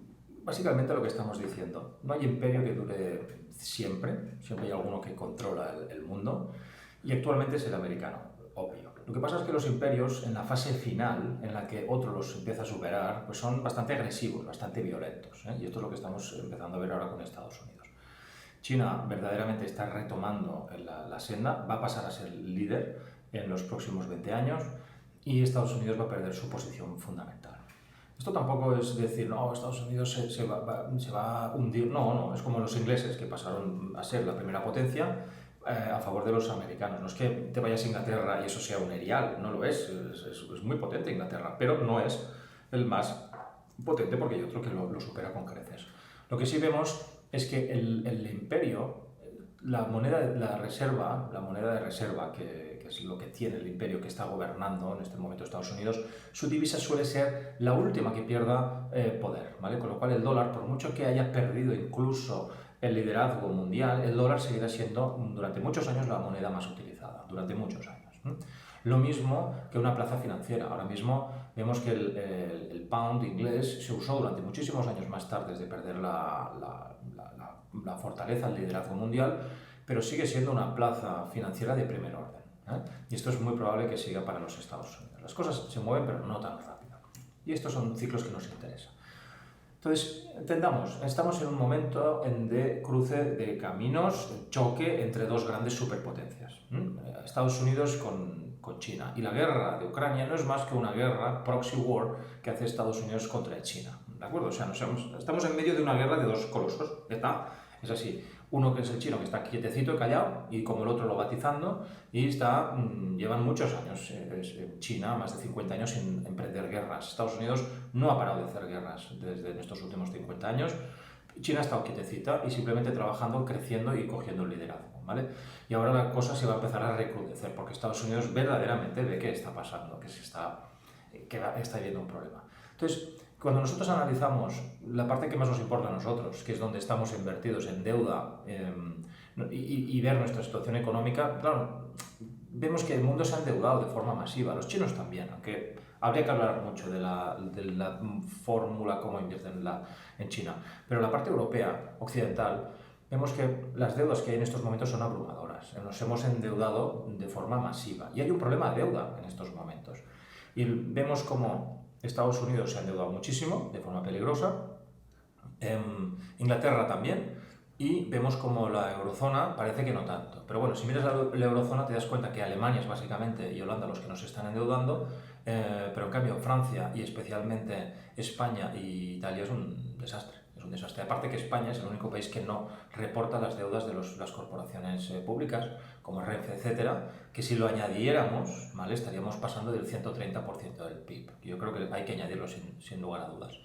básicamente lo que estamos diciendo, no hay imperio que dure siempre hay alguno que controla el mundo, y actualmente es el americano, obvio. Lo que pasa es que los imperios, en la fase final, en la que otro los empieza a superar, pues son bastante agresivos, bastante violentos, ¿eh? Y esto es lo que estamos empezando a ver ahora con Estados Unidos. China verdaderamente está retomando la senda, va a pasar a ser líder en los próximos 20 años, y Estados Unidos va a perder su posición fundamental. Esto tampoco es decir, no, Estados Unidos se va a hundir. No, es como los ingleses, que pasaron a ser la primera potencia a favor de los americanos. No es que te vayas a Inglaterra y eso sea un erial, no lo es muy potente Inglaterra, pero no es el más potente porque hay otro que lo supera con creces. Lo que sí vemos es que el imperio, la moneda de reserva, que es lo que tiene el imperio que está gobernando en este momento Estados Unidos, su divisa suele ser la última que pierda poder, ¿vale? Con lo cual el dólar, por mucho que haya perdido incluso el liderazgo mundial, el dólar seguirá siendo durante muchos años la moneda más utilizada, durante muchos años. Lo mismo que una plaza financiera. Ahora mismo vemos que el pound inglés se usó durante muchísimos años más tarde desde perder la fortaleza, el liderazgo mundial, pero sigue siendo una plaza financiera de primer orden, ¿eh? Y esto es muy probable que siga para los Estados Unidos. Las cosas se mueven, pero no tan rápido. Y estos son ciclos que nos interesan. Entonces, entendamos, estamos en un momento de cruce de caminos, choque entre dos grandes superpotencias. Estados Unidos con China. Y la guerra de Ucrania no es más que una guerra, proxy war, que hace Estados Unidos contra China. ¿De acuerdo? O sea, estamos en medio de una guerra de dos colosos. ¿Está? Es así. Uno que es el chino, que está quietecito y callado, y como el otro lo va atizando, y llevan muchos años, China, más de 50 años sin emprender guerras. Estados Unidos no ha parado de hacer guerras desde estos últimos 50 años. China ha estado quietecita y simplemente trabajando, creciendo y cogiendo el liderazgo, ¿vale? Y ahora la cosa se va a empezar a recrudecer, porque Estados Unidos verdaderamente ve que está pasando, que está habiendo un problema. Entonces, cuando nosotros analizamos la parte que más nos importa a nosotros, que es donde estamos invertidos en deuda y ver nuestra situación económica, claro, vemos que el mundo se ha endeudado de forma masiva, los chinos también, aunque habría que hablar mucho de la fórmula cómo invierten en China. Pero la parte europea, occidental, vemos que las deudas que hay en estos momentos son abrumadoras. Nos hemos endeudado de forma masiva y hay un problema de deuda en estos momentos. Y vemos cómo Estados Unidos se ha endeudado muchísimo, de forma peligrosa, Inglaterra también, y vemos como la eurozona parece que no tanto. Pero bueno, si miras la eurozona te das cuenta que Alemania es básicamente y Holanda los que nos están endeudando, pero en cambio Francia y especialmente España y Italia es un desastre. Es un desastre. Aparte que España es el único país que no reporta las deudas de las corporaciones públicas, como Renfe, etcétera, que si lo añadiéramos, ¿vale?, estaríamos pasando del 130% del PIB. Yo creo que hay que añadirlo sin lugar a dudas.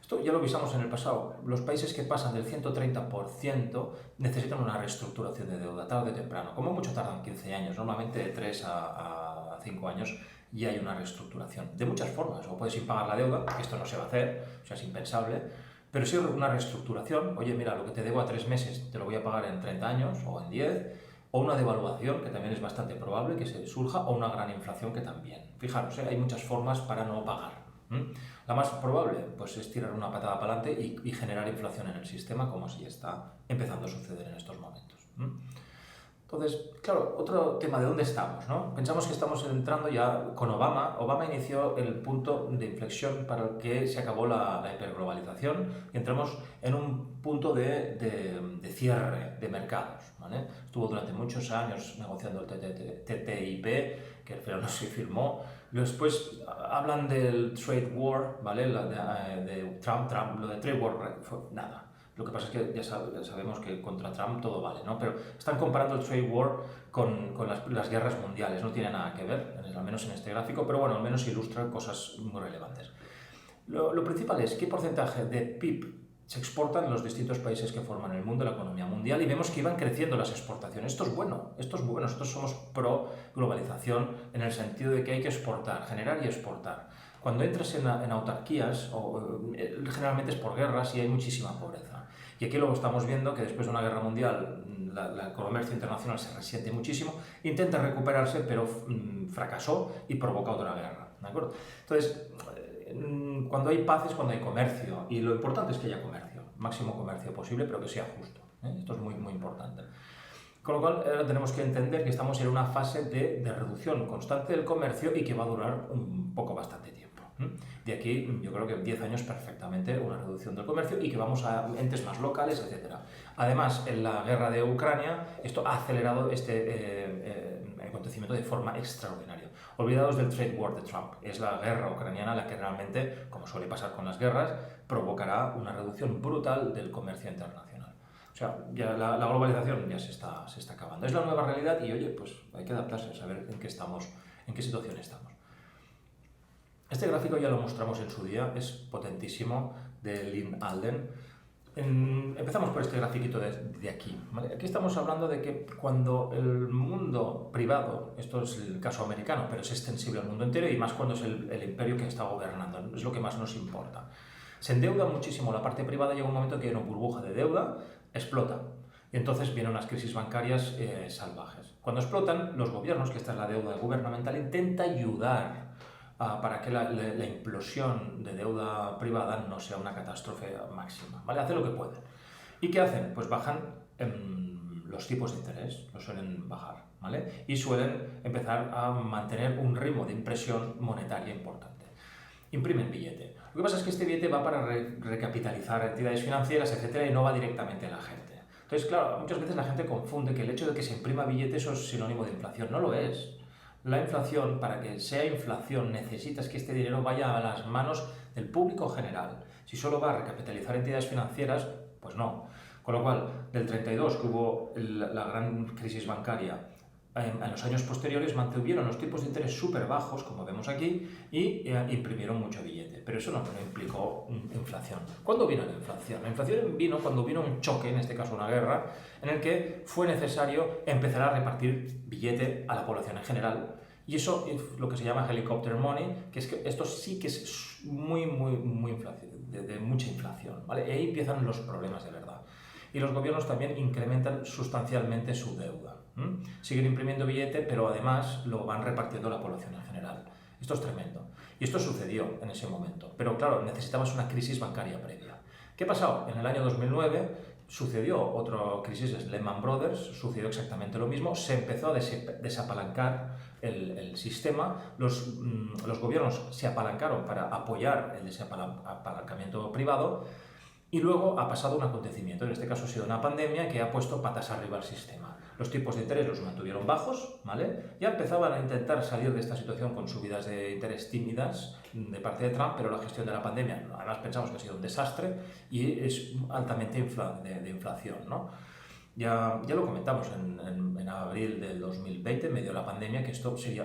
Esto ya lo visamos en el pasado. Los países que pasan del 130% necesitan una reestructuración de deuda, tarde o temprano. Como mucho tardan 15 años, normalmente de 3 a 5 años ya hay una reestructuración. De muchas formas, o puedes impagar la deuda, que esto no se va a hacer, o sea, es impensable, pero sí una reestructuración. Oye, mira, lo que te debo a 3 meses te lo voy a pagar en 30 años o en 10, o una devaluación, que también es bastante probable que se surja, o una gran inflación, que también. Fijaros, hay muchas formas para no pagar. La más probable, pues, es tirar una patada para adelante y generar inflación en el sistema, como así está empezando a suceder en estos momentos. Entonces, claro, otro tema de dónde estamos, ¿no? Pensamos que estamos entrando ya con Obama. Obama inició el punto de inflexión para el que se acabó la hiperglobalización y entramos en un punto de cierre de mercados, ¿vale? Estuvo durante muchos años negociando el TTIP, que al final no se firmó. Después hablan del trade war, ¿vale? De Trump, lo de trade war fue nada. Lo que pasa es que ya sabemos que contra Trump todo vale, ¿no? Pero están comparando el trade war con las guerras mundiales, no tiene nada que ver, al menos en este gráfico, pero bueno, al menos ilustra cosas muy relevantes. Lo principal es qué porcentaje de PIB se exportan en los distintos países que forman el mundo, la economía mundial, y vemos que iban creciendo las exportaciones. Esto es bueno, nosotros somos pro globalización en el sentido de que hay que exportar, generar y exportar. Cuando entras en autarquías, generalmente es por guerras y hay muchísima pobreza. Y aquí luego estamos viendo que después de una guerra mundial el comercio internacional se resiente muchísimo, intenta recuperarse, pero fracasó y provoca otra guerra, ¿de acuerdo? Entonces, cuando hay paz es cuando hay comercio, y lo importante es que haya comercio, máximo comercio posible, pero que sea justo, ¿eh? Esto es muy, muy importante. Con lo cual, ahora tenemos que entender que estamos en una fase de reducción constante del comercio y que va a durar un poco bastante tiempo. De aquí, yo creo que 10 años perfectamente una reducción del comercio y que vamos a entes más locales, etc. Además, en la guerra de Ucrania, esto ha acelerado este acontecimiento de forma extraordinaria. Olvidados del trade war de Trump, es la guerra ucraniana la que realmente, como suele pasar con las guerras, provocará una reducción brutal del comercio internacional. O sea, ya la globalización ya se está acabando. Es la nueva realidad y, oye, pues hay que adaptarse a saber en qué estamos, en qué situación estamos. Este gráfico ya lo mostramos en su día, es potentísimo, de Lynn Alden. Empezamos por este grafiquito de aquí, ¿vale? Aquí estamos hablando de que cuando el mundo privado, esto es el caso americano, pero es extensible al mundo entero y más cuando es el imperio que está gobernando, es lo que más nos importa. Se endeuda muchísimo la parte privada, llega un momento que hay una burbuja de deuda, explota. Y entonces vienen unas crisis bancarias salvajes. Cuando explotan, los gobiernos, que esta es la deuda gubernamental, intenta ayudar para que la implosión de deuda privada no sea una catástrofe máxima, ¿vale? Hace lo que puede. ¿Y qué hacen? Pues bajan los tipos de interés, los suelen bajar, ¿vale? Y suelen empezar a mantener un ritmo de impresión monetaria importante. Imprimen billete. Lo que pasa es que este billete va para recapitalizar entidades financieras, etcétera, y no va directamente a la gente. Entonces, claro, muchas veces la gente confunde que el hecho de que se imprima billete eso es sinónimo de inflación. No lo es. La inflación, para que sea inflación, necesitas que este dinero vaya a las manos del público general. Si solo va a recapitalizar entidades financieras, pues no. Con lo cual, del 32, que hubo la gran crisis bancaria, en los años posteriores mantuvieron los tipos de interés súper bajos, como vemos aquí, y imprimieron mucho billete. Pero eso no implicó inflación. ¿Cuándo vino la inflación? La inflación vino cuando vino un choque, en este caso una guerra, en el que fue necesario empezar a repartir billete a la población en general. Y eso es lo que se llama helicopter money, que es que esto sí que es muy de mucha inflación, ¿vale? Y ahí empiezan los problemas de verdad. Y los gobiernos también incrementan sustancialmente su deuda. Siguen imprimiendo billete, pero además lo van repartiendo a la población en general. Esto es tremendo. Y esto sucedió en ese momento. Pero claro, necesitabas una crisis bancaria previa. ¿Qué pasó? En el año 2009 sucedió otra crisis, es Lehman Brothers, sucedió exactamente lo mismo, se empezó a desapalancar el sistema, los gobiernos se apalancaron para apoyar el desapalancamiento privado. Y luego ha pasado un acontecimiento, en este caso ha sido una pandemia que ha puesto patas arriba al sistema. Los tipos de interés los mantuvieron bajos, ¿vale? Ya empezaban a intentar salir de esta situación con subidas de interés tímidas de parte de Trump, pero la gestión de la pandemia, además pensamos que ha sido un desastre y es altamente de inflación, ¿no? Ya lo comentamos en abril del 2020, en medio de la pandemia, que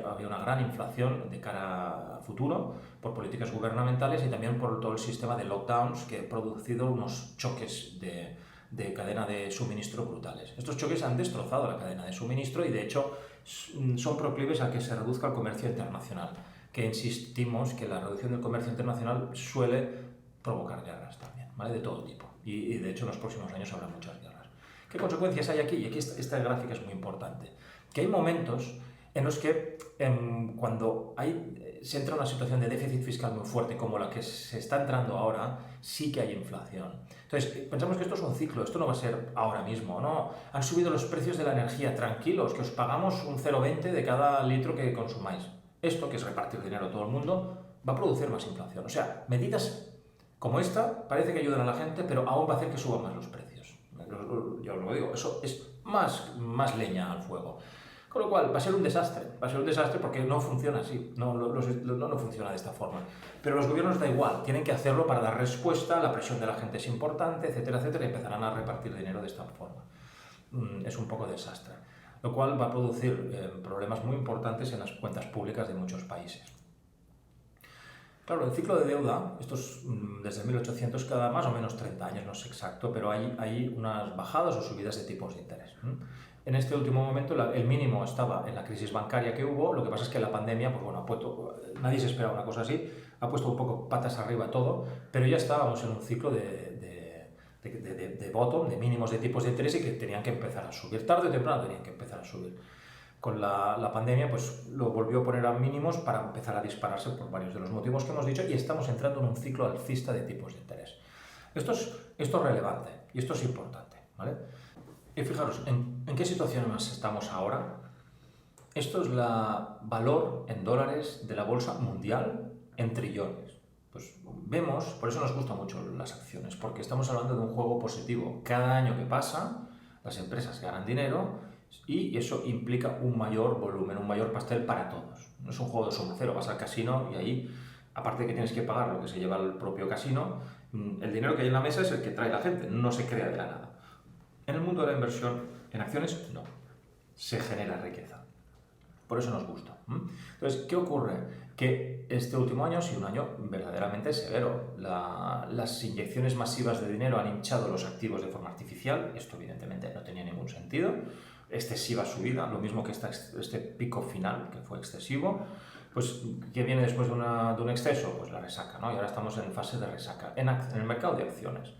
había una gran inflación de cara a futuro por políticas gubernamentales y también por todo el sistema de lockdowns que ha producido unos choques de cadena de suministro brutales. Estos choques han destrozado la cadena de suministro y de hecho son proclives a que se reduzca el comercio internacional, que insistimos que la reducción del comercio internacional suele provocar guerras también, ¿vale? De todo tipo. Y de hecho en los próximos años habrá muchas guerras. ¿Qué consecuencias hay aquí? Y aquí esta gráfica es muy importante. Que hay momentos en los que cuando hay se entra en una situación de déficit fiscal muy fuerte como la que se está entrando ahora, sí que hay inflación. Entonces, pensamos que esto es un ciclo, esto no va a ser ahora mismo, ¿no? Han subido los precios de la energía, tranquilos, que os pagamos un 0,20 de cada litro que consumáis. Esto, que es repartir dinero a todo el mundo, va a producir más inflación. O sea, medidas como esta parece que ayudan a la gente, pero aún va a hacer que suban más los precios. Yo os lo digo, eso es más leña al fuego. Con lo cual, va a ser un desastre porque no funciona así, no funciona de esta forma. Pero los gobiernos da igual, tienen que hacerlo para dar respuesta, la presión de la gente es importante, etcétera, etcétera, y empezarán a repartir dinero de esta forma. Es un poco desastre, lo cual va a producir problemas muy importantes en las cuentas públicas de muchos países. Claro, el ciclo de deuda, esto es desde 1800, cada más o menos 30 años, no sé exacto, pero hay unas bajadas o subidas de tipos de interés. En este último momento el mínimo estaba en la crisis bancaria que hubo, lo que pasa es que la pandemia, pues bueno, nadie se esperaba una cosa así, ha puesto un poco patas arriba todo, pero ya estábamos en un ciclo de bottom, de mínimos de tipos de interés y que tenían que empezar a subir, tarde o temprano tenían que empezar a subir. Con la pandemia pues lo volvió a poner a mínimos para empezar a dispararse por varios de los motivos que hemos dicho y estamos entrando en un ciclo alcista de tipos de interés. Esto es relevante y esto es importante, ¿vale? Y fijaros, ¿en qué situación más estamos ahora? Esto es la valor en dólares de la bolsa mundial en trillones. Pues vemos, por eso nos gustan mucho las acciones, porque estamos hablando de un juego positivo. Cada año que pasa, las empresas ganan dinero y eso implica un mayor volumen, un mayor pastel para todos. No es un juego de suma cero, vas al casino y ahí, aparte de que tienes que pagar lo que se lleva el propio casino, el dinero que hay en la mesa es el que trae la gente, no se crea de la nada. En el mundo de la inversión, en acciones, no. Se genera riqueza. Por eso nos gusta. Entonces, ¿qué ocurre? Que este último año ha sido un año verdaderamente severo. Las inyecciones masivas de dinero han hinchado los activos de forma artificial. Esto, evidentemente, no tenía ningún sentido. Excesiva subida, lo mismo que este pico final, que fue excesivo. Pues, ¿qué viene después de un exceso? Pues la resaca, ¿no? Y ahora estamos en fase de resaca. En el mercado de acciones.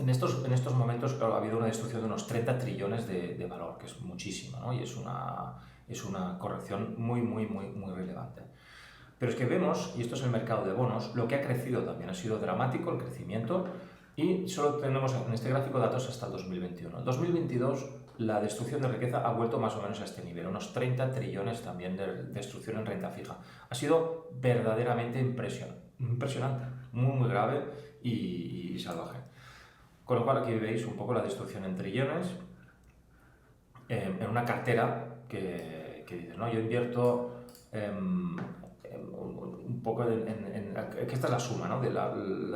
En estos momentos, claro, ha habido una destrucción de unos 30 trillones de valor, que es muchísimo, ¿no? Y es una corrección muy relevante. Pero es que vemos, y esto es el mercado de bonos, lo que ha crecido también. Ha sido dramático el crecimiento y solo tenemos en este gráfico datos hasta el 2021. En 2022 la destrucción de riqueza ha vuelto más o menos a este nivel, unos 30 trillones también de destrucción en renta fija. Ha sido verdaderamente impresionante, muy grave y salvaje. Con lo cual aquí veis un poco la destrucción en trillones en una cartera que dices, ¿no? Yo invierto un poco que esta es la suma, ¿no?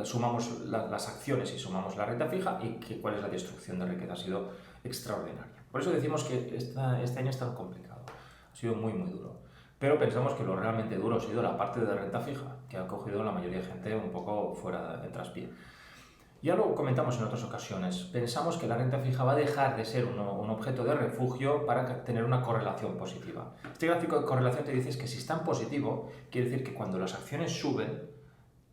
Sumamos las acciones y sumamos la renta fija y cuál es la destrucción de riqueza. Ha sido extraordinaria. Por eso decimos que este año es tan complicado. Ha sido muy duro. Pero pensamos que lo realmente duro ha sido la parte de renta fija, que ha cogido la mayoría de gente un poco fuera de traspié. Ya lo comentamos en otras ocasiones, pensamos que la renta fija va a dejar de ser un objeto de refugio para tener una correlación positiva. Este gráfico de correlación te dice que si está en positivo, quiere decir que cuando las acciones suben,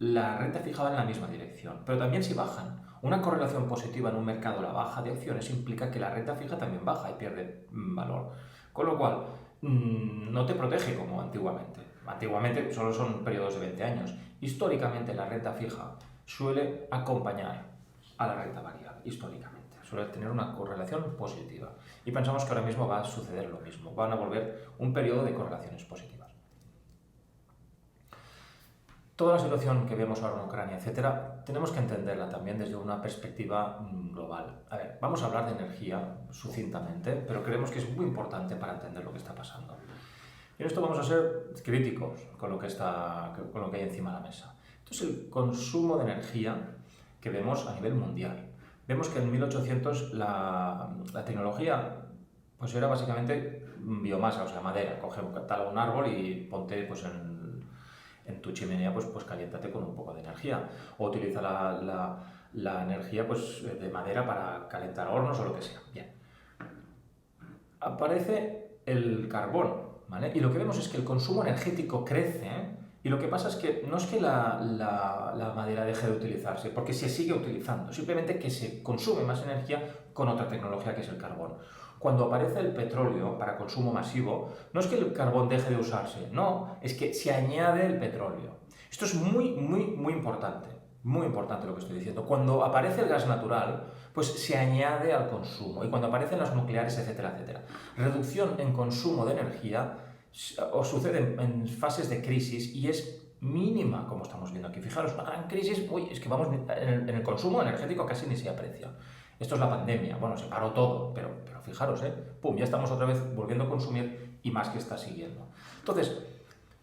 la renta fija va en la misma dirección. Pero también si bajan, una correlación positiva en un mercado a la baja de acciones implica que la renta fija también baja y pierde valor. Con lo cual, no te protege como antiguamente. Antiguamente solo son periodos de 20 años. Históricamente la renta fija suele acompañar a la renta variable, históricamente. Suele tener una correlación positiva. Y pensamos que ahora mismo va a suceder lo mismo. Van a volver un periodo de correlaciones positivas. Toda la situación que vemos ahora en Ucrania, etcétera, tenemos que entenderla también desde una perspectiva global. A ver, vamos a hablar de energía sucintamente, pero creemos que es muy importante para entender lo que está pasando. Y en esto vamos a ser críticos con lo que hay encima de la mesa. Esto es el consumo de energía que vemos a nivel mundial. Vemos que en 1800 la tecnología pues era básicamente biomasa, o sea, madera. Tala un árbol y ponte pues, en tu chimenea, pues caliéntate con un poco de energía. O utiliza la energía pues, de madera para calentar hornos o lo que sea. Bien. Aparece el carbón, ¿vale? Y lo que vemos es que el consumo energético crece, y lo que pasa es que no es que la madera deje de utilizarse, porque se sigue utilizando, simplemente que se consume más energía con otra tecnología que es el carbón. Cuando aparece el petróleo para consumo masivo, no es que el carbón deje de usarse, no, es que se añade el petróleo. Esto es muy importante lo que estoy diciendo. Cuando aparece el gas natural, pues se añade al consumo, y cuando aparecen las nucleares, etcétera, etcétera. Reducción en consumo de energía o sucede en fases de crisis y es mínima, como estamos viendo aquí. Fijaros, una gran crisis, es que vamos, en el consumo energético casi ni se aprecia. Esto es la pandemia, bueno, se paró todo, pero fijaros, pum, ya estamos otra vez volviendo a consumir y más que está siguiendo. Entonces,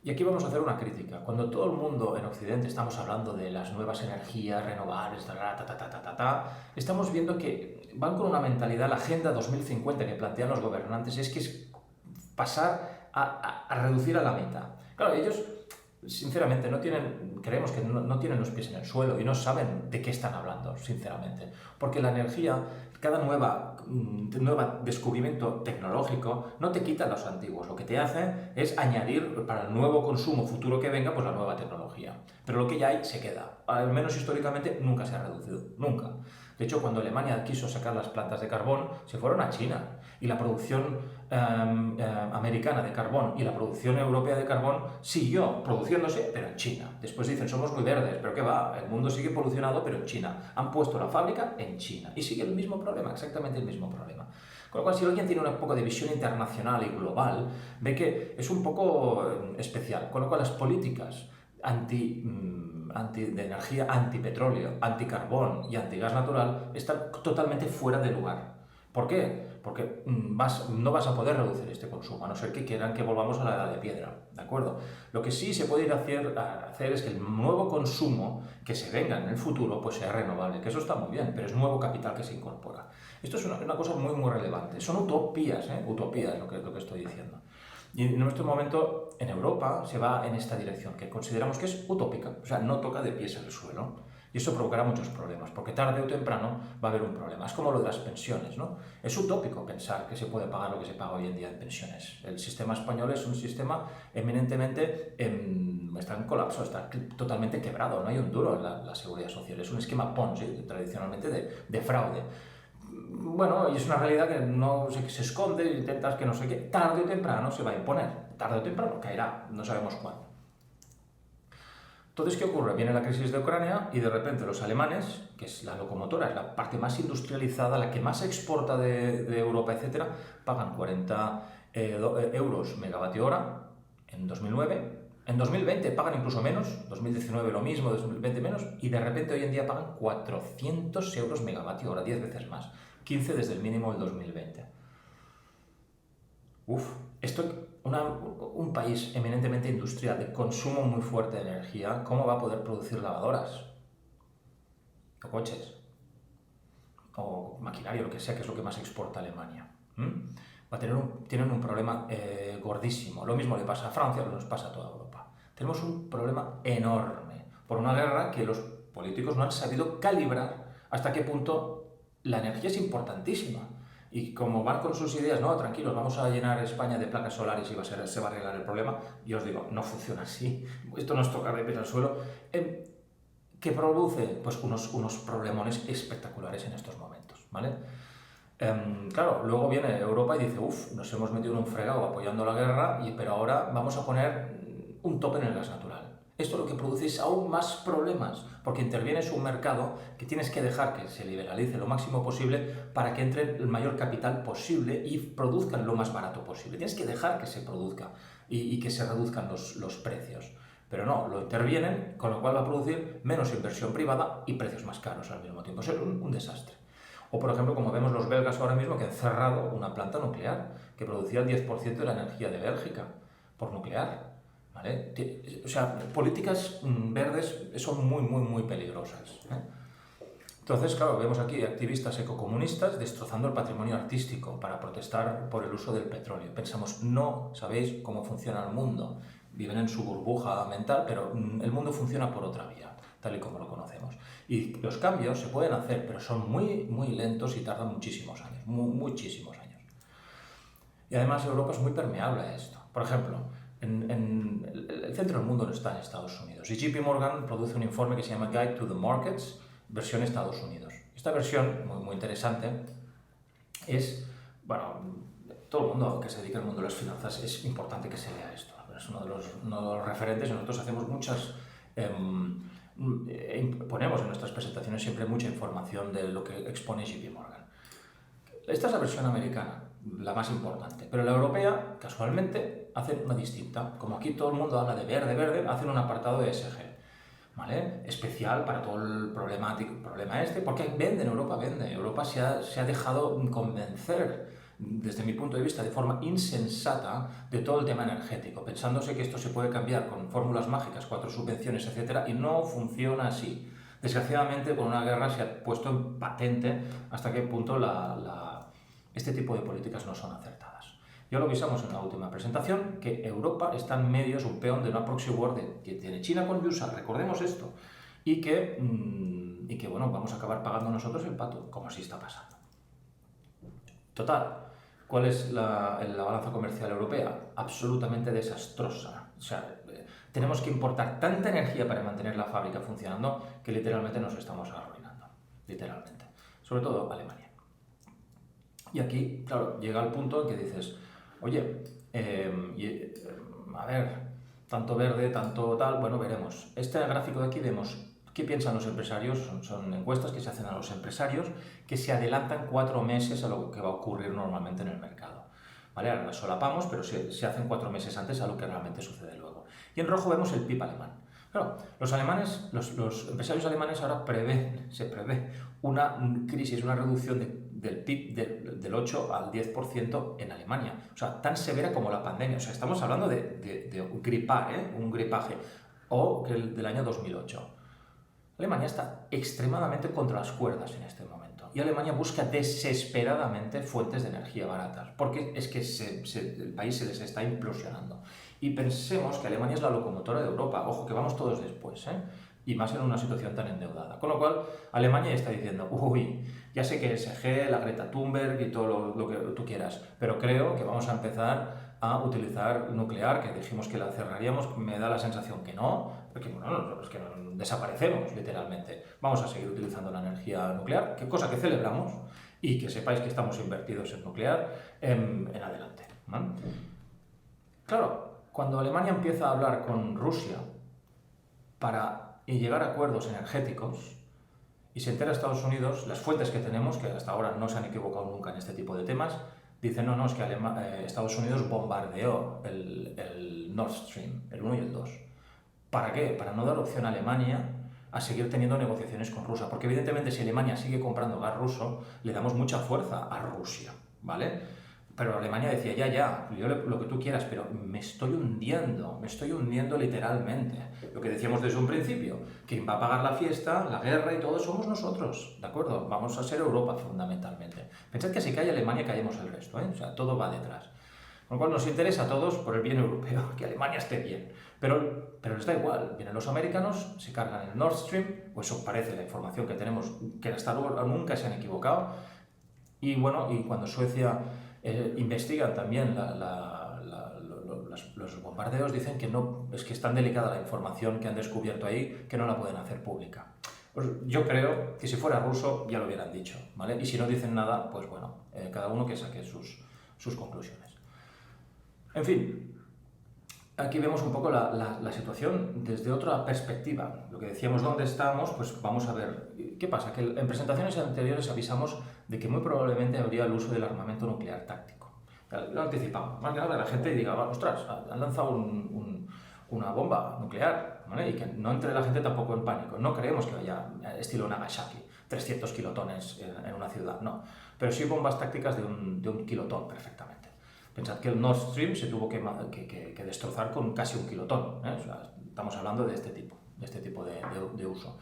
y aquí vamos a hacer una crítica. Cuando todo el mundo en Occidente estamos hablando de las nuevas energías renovables, estamos viendo que van con una mentalidad, la Agenda 2050 que plantean los gobernantes es pasar a reducir a la mitad. Claro, ellos sinceramente creemos que no tienen los pies en el suelo y no saben de qué están hablando, sinceramente. Porque la energía, cada nueva descubrimiento tecnológico no te quita los antiguos, lo que te hace es añadir para el nuevo consumo futuro que venga, pues la nueva tecnología. Pero lo que ya hay se queda, al menos históricamente nunca se ha reducido, nunca. De hecho, cuando Alemania quiso sacar las plantas de carbón, se fueron a China, y la producción americana de carbón y la producción europea de carbón siguió produciéndose, pero en China. Después dicen, somos muy verdes, pero ¿qué va? El mundo sigue polucionado, pero en China. Han puesto la fábrica en China y sigue el mismo problema, exactamente el mismo problema. Con lo cual, si alguien tiene un poco de visión internacional y global, ve que es un poco especial. Con lo cual, las políticas de energía, antipetróleo, anticarbón y antigas natural están totalmente fuera de lugar. ¿Por qué? Porque no vas a poder reducir este consumo, a no ser que quieran que volvamos a la edad de piedra, ¿de acuerdo? Lo que sí se puede ir a hacer es que el nuevo consumo que se venga en el futuro pues sea renovable, que eso está muy bien, pero es nuevo capital que se incorpora. Esto es una cosa muy relevante. Son utopías, utopías lo que estoy diciendo. Y en nuestro momento, en Europa, se va en esta dirección, que consideramos que es utópica, o sea, no toca de pies en el suelo. Y eso provocará muchos problemas, porque tarde o temprano va a haber un problema. Es como lo de las pensiones, ¿no? Es utópico pensar que se puede pagar lo que se paga hoy en día en pensiones. El sistema español es un sistema eminentemente, está en colapso, está totalmente quebrado, no hay un duro en la seguridad social. Es un esquema Ponzi, tradicionalmente de fraude. Bueno, y es una realidad que no sé, que se esconde, intentas que no sé qué, tarde o temprano se va a imponer, tarde o temprano caerá, no sabemos cuándo. Entonces, ¿qué ocurre? Viene la crisis de Ucrania y de repente los alemanes, que es la locomotora, es la parte más industrializada, la que más exporta de Europa, etcétera, pagan 40 euros megavatio hora en 2009. En 2020 pagan incluso menos, 2019 lo mismo, 2020 menos, y de repente hoy en día pagan 400 euros megavatio hora, 10 veces más, 15 desde el mínimo del 2020. Un país eminentemente industrial, de consumo muy fuerte de energía, ¿cómo va a poder producir lavadoras? O coches, o maquinaria, lo que sea, que es lo que más exporta Alemania. Tienen un problema gordísimo. Lo mismo le pasa a Francia, lo que nos pasa a toda Europa. Tenemos un problema enorme por una guerra que los políticos no han sabido calibrar hasta qué punto la energía es importantísima. Y como van con sus ideas, no, tranquilos, vamos a llenar España de placas solares y se va a arreglar el problema, yo os digo, no funciona así. Esto nos toca de pies al suelo. ¿Qué produce? Pues unos problemones espectaculares en estos momentos, ¿vale? Claro, luego viene Europa y dice, nos hemos metido en un fregado apoyando la guerra, pero ahora vamos a poner un tope en el gas natural. Esto lo que produce es aún más problemas, porque intervienes un mercado que tienes que dejar que se liberalice lo máximo posible para que entre el mayor capital posible y produzcan lo más barato posible. Tienes que dejar que se produzca y que se reduzcan los precios. Pero no, lo intervienen, con lo cual va a producir menos inversión privada y precios más caros al mismo tiempo. Es un desastre. O, por ejemplo, como vemos los belgas ahora mismo, que han cerrado una planta nuclear que producía el 10% de la energía de Bélgica por nuclear. ¿Vale? O sea, políticas verdes son muy peligrosas. Entonces, claro, vemos aquí activistas ecocomunistas destrozando el patrimonio artístico para protestar por el uso del petróleo. Pensamos, no sabéis cómo funciona el mundo. Viven en su burbuja mental, pero el mundo funciona por otra vía, tal y como lo conocemos. Y los cambios se pueden hacer, pero son muy lentos y tardan muchísimos años, muchísimos años. Y además Europa es muy permeable a esto. Por ejemplo, el centro del mundo no está en Estados Unidos. Y JP Morgan produce un informe que se llama Guide to the Markets, versión Estados Unidos. Esta versión, muy interesante, es Bueno, todo el mundo que se dedica al mundo de las finanzas es importante que se lea esto. Es uno de los referentes y nosotros hacemos muchas... ponemos en nuestras presentaciones siempre mucha información de lo que expone JP Morgan. Esta es la versión americana, la más importante, pero la europea, casualmente, hace una distinta. Como aquí todo el mundo habla de verde, hacen un apartado de ESG, ¿vale? Especial para todo el problema este, porque vende en Europa, vende. Europa se ha dejado convencer, desde mi punto de vista, de forma insensata de todo el tema energético, pensándose que esto se puede cambiar con fórmulas mágicas, 4 subvenciones, etcétera, y no funciona así. Desgraciadamente, con una guerra se ha puesto en patente hasta qué punto este tipo de políticas no son acertadas. Ya lo avisamos en la última presentación, que Europa está en medio, es un peón de una proxy war que tiene China con USA, recordemos esto, y que bueno, vamos a acabar pagando nosotros el pato, como así está pasando. Total, ¿cuál es la balanza comercial europea? Absolutamente desastrosa. O sea, tenemos que importar tanta energía para mantener la fábrica funcionando que literalmente nos estamos arruinando, literalmente. Sobre todo Alemania. Y aquí, claro, llega el punto en que dices, oye, a ver, tanto verde, tanto tal, bueno, veremos. Este gráfico de aquí vemos qué piensan los empresarios, son encuestas que se hacen a los empresarios que se adelantan 4 meses a lo que va a ocurrir normalmente en el mercado. ¿Vale? Ahora las solapamos, pero se hacen 4 meses antes a lo que realmente sucede luego. Y en rojo vemos el PIB alemán. Claro, los empresarios alemanes ahora se prevé una crisis, una reducción del PIB del 8 al 10% en Alemania. O sea, tan severa como la pandemia. O sea, estamos hablando de un gripaje, o que el del año 2008. Alemania está extremadamente contra las cuerdas en este momento. Y Alemania busca desesperadamente fuentes de energía baratas, porque es que el país se les está implosionando. Y pensemos que Alemania es la locomotora de Europa, ojo que vamos todos después, ¿eh? Y más en una situación tan endeudada. Con lo cual, Alemania está diciendo, uy, ya sé que ESG, la Greta Thunberg y todo lo que tú quieras, pero creo que vamos a empezar a utilizar nuclear, que dijimos que la cerraríamos, me da la sensación que no, porque bueno, es que desaparecemos literalmente. Vamos a seguir utilizando la energía nuclear, que cosa que celebramos, y que sepáis que estamos invertidos en nuclear en adelante, ¿vale? Claro, cuando Alemania empieza a hablar con Rusia para llegar a acuerdos energéticos y se entera Estados Unidos, las fuentes que tenemos, que hasta ahora no se han equivocado nunca en este tipo de temas, dicen, no, es que Estados Unidos bombardeó el Nord Stream, el 1 y el 2. ¿Para qué? Para no dar opción a Alemania a seguir teniendo negociaciones con Rusia, porque evidentemente si Alemania sigue comprando gas ruso, le damos mucha fuerza a Rusia, ¿vale? Pero Alemania decía, ya, yo lo que tú quieras, pero me estoy hundiendo literalmente. Lo que decíamos desde un principio, quien va a pagar la fiesta, la guerra y todo somos nosotros, ¿de acuerdo? Vamos a ser Europa fundamentalmente. Pensad que si cae Alemania caemos el resto, ¿eh? O sea, todo va detrás. Con lo cual nos interesa a todos por el bien europeo, que Alemania esté bien. Pero les da igual, vienen los americanos, se cargan el Nord Stream, o eso parece la información que tenemos, que hasta ahora nunca se han equivocado. Y bueno, y cuando Suecia investigan también los bombardeos, dicen que no, es que es tan delicada la información que han descubierto ahí que no la pueden hacer pública. Pues yo creo que si fuera ruso ya lo hubieran dicho, ¿vale? Y si no dicen nada, pues bueno, cada uno que saque sus conclusiones. En fin, aquí vemos un poco la situación desde otra perspectiva. Lo que decíamos, ¿dónde estamos? Pues vamos a ver. ¿Qué pasa? Que en presentaciones anteriores avisamos de que muy probablemente habría el uso del armamento nuclear táctico. Lo anticipamos. Más que nada la gente diga, ostras, han lanzado una bomba nuclear, ¿vale? Y que no entre la gente tampoco en pánico. No creemos que vaya estilo Nagasaki, 300 kilotones en una ciudad, no. Pero sí bombas tácticas de un kilotón perfectamente. Pensad que el Nord Stream se tuvo que destrozar con casi 1 kilotón, ¿eh? O sea, estamos hablando de este tipo de uso.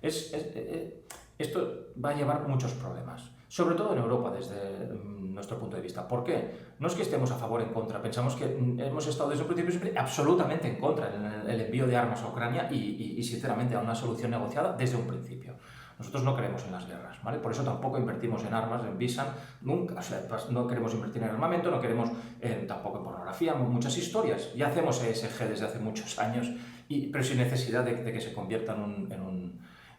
Esto va a llevar muchos problemas, sobre todo en Europa desde nuestro punto de vista. ¿Por qué? No es que estemos a favor o en contra, pensamos que hemos estado desde un principio siempre absolutamente en contra en el envío de armas a Ucrania y sinceramente a una solución negociada desde un principio. Nosotros no creemos en las guerras, ¿vale? Por eso tampoco invertimos en armas, en Visan, nunca. O sea, no queremos invertir en armamento, no queremos tampoco en pornografía, muchas historias. Ya hacemos ESG desde hace muchos años, pero sin necesidad de que se convierta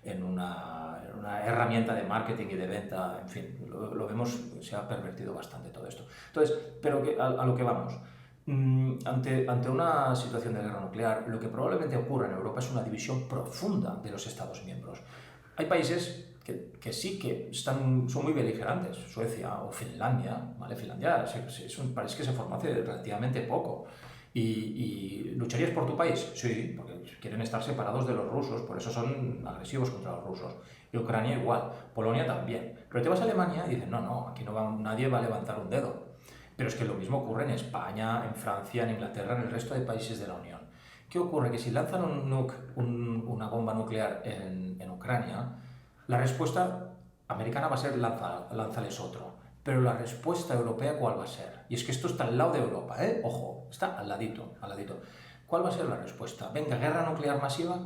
en una herramienta de marketing y de venta, en fin, lo vemos, se ha pervertido bastante todo esto. Entonces, pero a lo que vamos. Ante una situación de guerra nuclear, lo que probablemente ocurra en Europa es una división profunda de los Estados miembros. Hay países que sí que son muy beligerantes, Suecia o Finlandia, ¿vale? Finlandia es un país que se formó hace relativamente poco. ¿Y lucharías por tu país? Sí, porque quieren estar separados de los rusos, por eso son agresivos contra los rusos. Y Ucrania igual, Polonia también. Pero te vas a Alemania y dicen, no, aquí nadie va a levantar un dedo. Pero es que lo mismo ocurre en España, en Francia, en Inglaterra, en el resto de países de la Unión. ¿Qué ocurre? Que si lanzan una bomba nuclear en Ucrania, la respuesta americana va a ser lánzales otro. Pero la respuesta europea, ¿cuál va a ser? Y es que esto está al lado de Europa, ¿eh? Ojo, está al ladito, al ladito. ¿Cuál va a ser la respuesta? Venga, guerra nuclear masiva.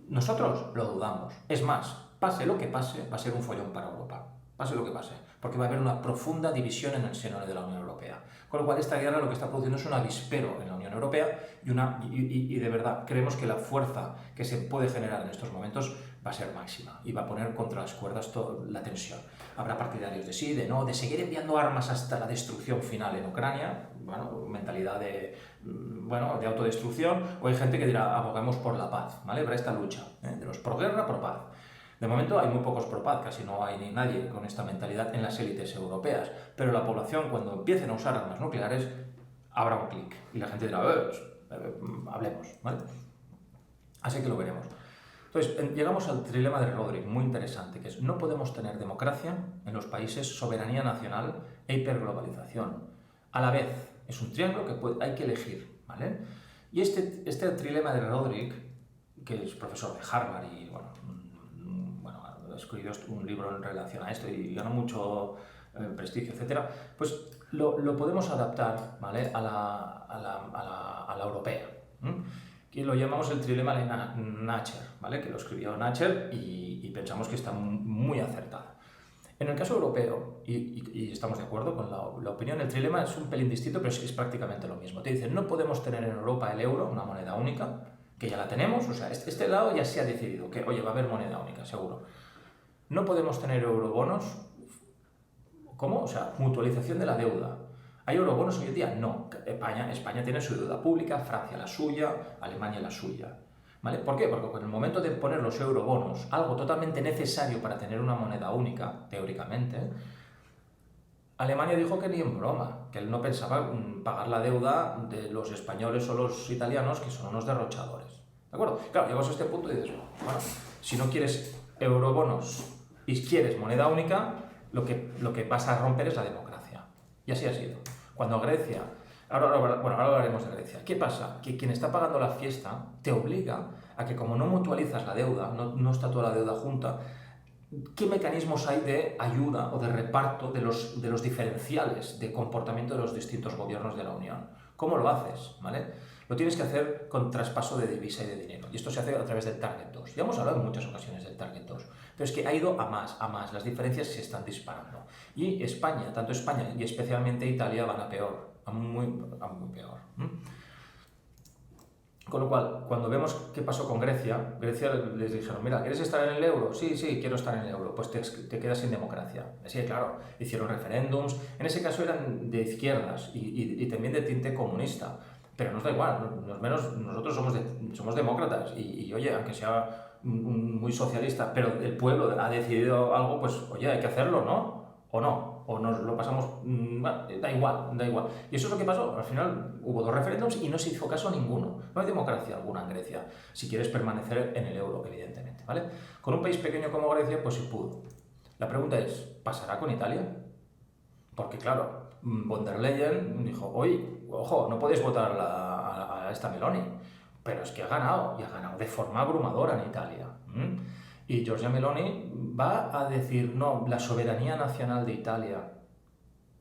Nosotros lo dudamos. Es más, pase lo que pase, va a ser un follón para Europa. Pase lo que pase, porque va a haber una profunda división en el seno de la Unión Europea. Con lo cual, esta guerra lo que está produciendo es un avispero en la Unión Europea y de verdad creemos que la fuerza que se puede generar en estos momentos va a ser máxima y va a poner contra las cuerdas la tensión. Habrá partidarios de sí, de no, de seguir enviando armas hasta la destrucción final en Ucrania, bueno, mentalidad de autodestrucción, o hay gente que dirá, aboguemos por la paz, ¿vale? Para esta lucha, de los pro guerra, pro paz. De momento hay muy pocos pro paz, casi no hay ni nadie con esta mentalidad en las élites europeas, pero la población cuando empiecen a usar armas nucleares habrá un clic y la gente dirá, hablemos, ¿vale? Así que lo veremos. Entonces, llegamos al trilema de Rodrik, muy interesante, que es no podemos tener democracia en los países, soberanía nacional e hiperglobalización. A la vez, es un triángulo que hay que elegir, ¿vale? Y este trilema de Rodrik, que es profesor de Harvard y, ha escrito un libro en relación a esto y ganó mucho prestigio, etcétera, pues lo podemos adaptar, ¿vale? a la europea. Que lo llamamos el trilema de Nacher, ¿vale? Que lo escribió Nacher y pensamos que está muy acertado. En el caso europeo, y estamos de acuerdo con la opinión, el trilema es un pelín distinto, pero es prácticamente lo mismo. Te dicen, no podemos tener en Europa el euro, una moneda única, que ya la tenemos, o sea, este lado ya se ha decidido, que oye, va a haber moneda única, seguro. No podemos tener eurobonos. ¿Cómo? O sea, mutualización de la deuda. ¿Hay eurobonos hoy en día? No. España tiene su deuda pública, Francia la suya, Alemania la suya. ¿Vale? ¿Por qué? Porque en el momento de poner los eurobonos, algo totalmente necesario para tener una moneda única, teóricamente, Alemania dijo que ni en broma, que él no pensaba pagar la deuda de los españoles o los italianos, que son unos derrochadores. ¿De acuerdo? Claro, llegas a este punto y dices, bueno, si no quieres eurobonos y quieres moneda única, lo que vas a romper es la democracia. Y así ha sido. Cuando Grecia... Ahora hablaremos de Grecia. ¿Qué pasa? Que quien está pagando la fiesta te obliga a que, como no mutualizas la deuda, no está toda la deuda junta, ¿qué mecanismos hay de ayuda o de reparto de los diferenciales de comportamiento de los distintos gobiernos de la Unión? ¿Cómo lo haces? ¿Vale? Lo tienes que hacer con traspaso de divisa y de dinero. Y esto se hace a través del Target 2. Ya hemos hablado en muchas ocasiones del Target 2. Pero es que ha ido a más. Las diferencias se están disparando. Y España, tanto España y especialmente Italia, van a peor. A muy peor. Con lo cual, cuando vemos qué pasó con Grecia les dijeron, mira, ¿quieres estar en el euro? Sí, quiero estar en el euro. Pues te quedas sin democracia. Así que, claro, hicieron referéndums. En ese caso eran de izquierdas y también de tinte comunista. Pero nos da igual, nosotros somos demócratas y, oye, aunque sea muy socialista, pero el pueblo ha decidido algo, pues, oye, hay que hacerlo, ¿no? ¿O no? O nos lo pasamos... da igual. Y eso es lo que pasó. Al final hubo 2 referéndums y no se hizo caso a ninguno. No hay democracia alguna en Grecia, si quieres permanecer en el euro, evidentemente, ¿vale? Con un país pequeño como Grecia, pues se pudo. La pregunta es, ¿pasará con Italia? Porque, claro, von der Leyen dijo, oye, ojo, no podéis votar a esta Meloni, pero es que ha ganado, y ha ganado de forma abrumadora en Italia. Y Giorgia Meloni va a decir, no, la soberanía nacional de Italia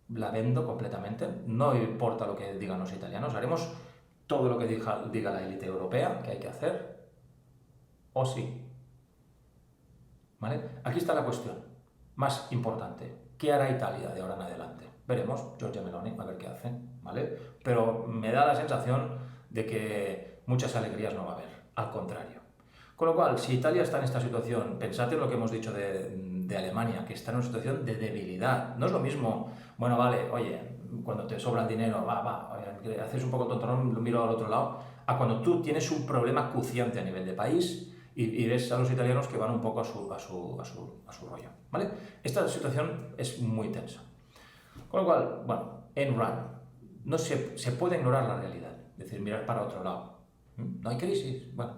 la vendo completamente, no importa lo que digan los italianos, haremos todo lo que diga la élite europea que hay que hacer, o sí. ¿Vale? Aquí está la cuestión más importante. ¿Qué hará Italia de ahora en adelante? Veremos, Giorgia Meloni, a ver qué hace, ¿vale? Pero me da la sensación de que muchas alegrías no va a haber, al contrario. Con lo cual, si Italia está en esta situación, pensad en lo que hemos dicho de Alemania, que está en una situación de debilidad. No es lo mismo, bueno, vale, oye, cuando te sobra el dinero, haces un poco tontorón, lo miro al otro lado, a cuando tú tienes un problema acuciante a nivel de país y ves a los italianos que van un poco a su rollo, ¿vale? Esta situación es muy tensa. Con lo cual, bueno, en run, no se puede ignorar la realidad, es decir, mirar para otro lado. No hay crisis, bueno,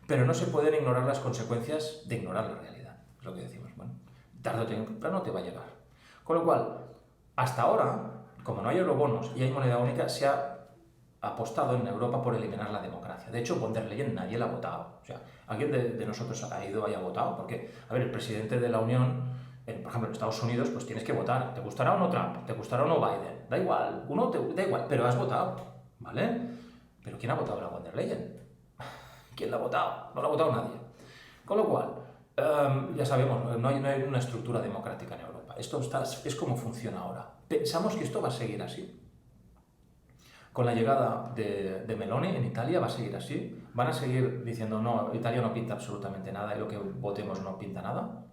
pero no se pueden ignorar las consecuencias de ignorar la realidad, es lo que decimos, bueno, tarde o temprano te va a llegar. Con lo cual, hasta ahora, como no hay eurobonos y hay moneda única, se ha apostado en Europa por eliminar la democracia. De hecho, von der Leyen nadie la ha votado. O sea, ¿alguien de nosotros ha ido y ha votado? Porque, a ver, el presidente de la Unión, por ejemplo, en Estados Unidos, pues tienes que votar. ¿Te gustará o no Trump? ¿Te gustará o no Biden? Da igual, da igual, pero has votado, ¿vale? Pero ¿quién ha votado a la von der Leyen? ¿Quién la ha votado? No la ha votado nadie. Con lo cual, ya sabemos, no hay una estructura democrática en Europa. Esto es como funciona ahora. Pensamos que esto va a seguir así. Con la llegada de Meloni en Italia va a seguir así. Van a seguir diciendo, no, Italia no pinta absolutamente nada y lo que votemos no pinta nada.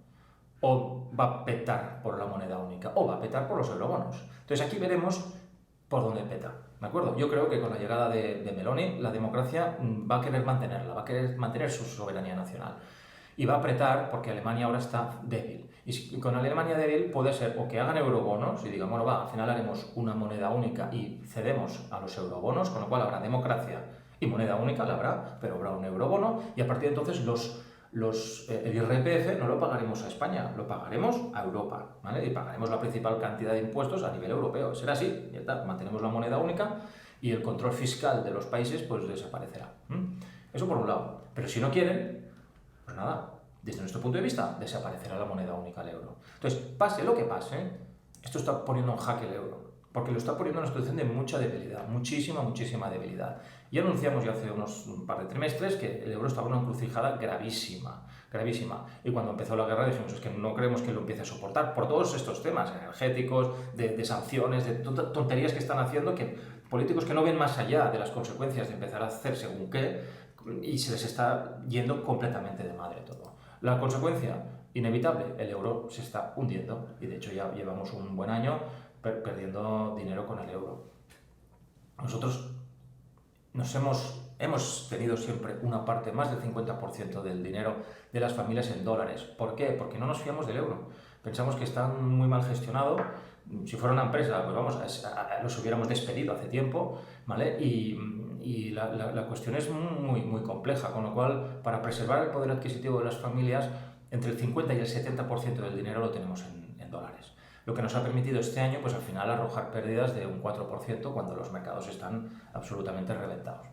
O va a petar por la moneda única, o va a petar por los eurobonos. Entonces aquí veremos por dónde peta, ¿de acuerdo? Yo creo que con la llegada de Meloni, la democracia va a querer mantenerla, va a querer mantener su soberanía nacional. Y va a apretar porque Alemania ahora está débil. Y con Alemania débil puede ser o que hagan eurobonos y digan, bueno, al final haremos una moneda única y cedemos a los eurobonos, con lo cual habrá democracia y moneda única, la habrá, pero habrá un eurobono y a partir de entonces el IRPF no lo pagaremos a España, lo pagaremos a Europa, ¿vale? Y pagaremos la principal cantidad de impuestos a nivel europeo. Será así, ya está, mantenemos la moneda única y el control fiscal de los países pues desaparecerá. Eso por un lado. Pero si no quieren, pues nada, desde nuestro punto de vista, desaparecerá la moneda única, el euro. Entonces, pase lo que pase, esto está poniendo en jaque el euro, porque lo está poniendo en una situación de mucha debilidad, muchísima debilidad. Y anunciamos ya hace un par de trimestres que el euro estaba en una encrucijada gravísima. Y cuando empezó la guerra dijimos, es que no creemos que lo empiece a soportar por todos estos temas energéticos, de sanciones, de tonterías que están haciendo, que políticos que no ven más allá de las consecuencias de empezar a hacer según qué, y se les está yendo completamente de madre todo. La consecuencia, inevitable, el euro se está hundiendo y de hecho ya llevamos un buen año perdiendo dinero con el euro. Nosotros hemos tenido siempre una parte, más del 50% del dinero de las familias en dólares. ¿Por qué? Porque no nos fiamos del euro. Pensamos que está muy mal gestionado. Si fuera una empresa, pues vamos, los hubiéramos despedido hace tiempo, ¿vale? Y la cuestión es muy compleja, con lo cual, para preservar el poder adquisitivo de las familias, entre el 50 y el 70% del dinero lo tenemos en dólares. Lo que nos ha permitido este año, pues al final, arrojar pérdidas de un 4% cuando los mercados están absolutamente reventados.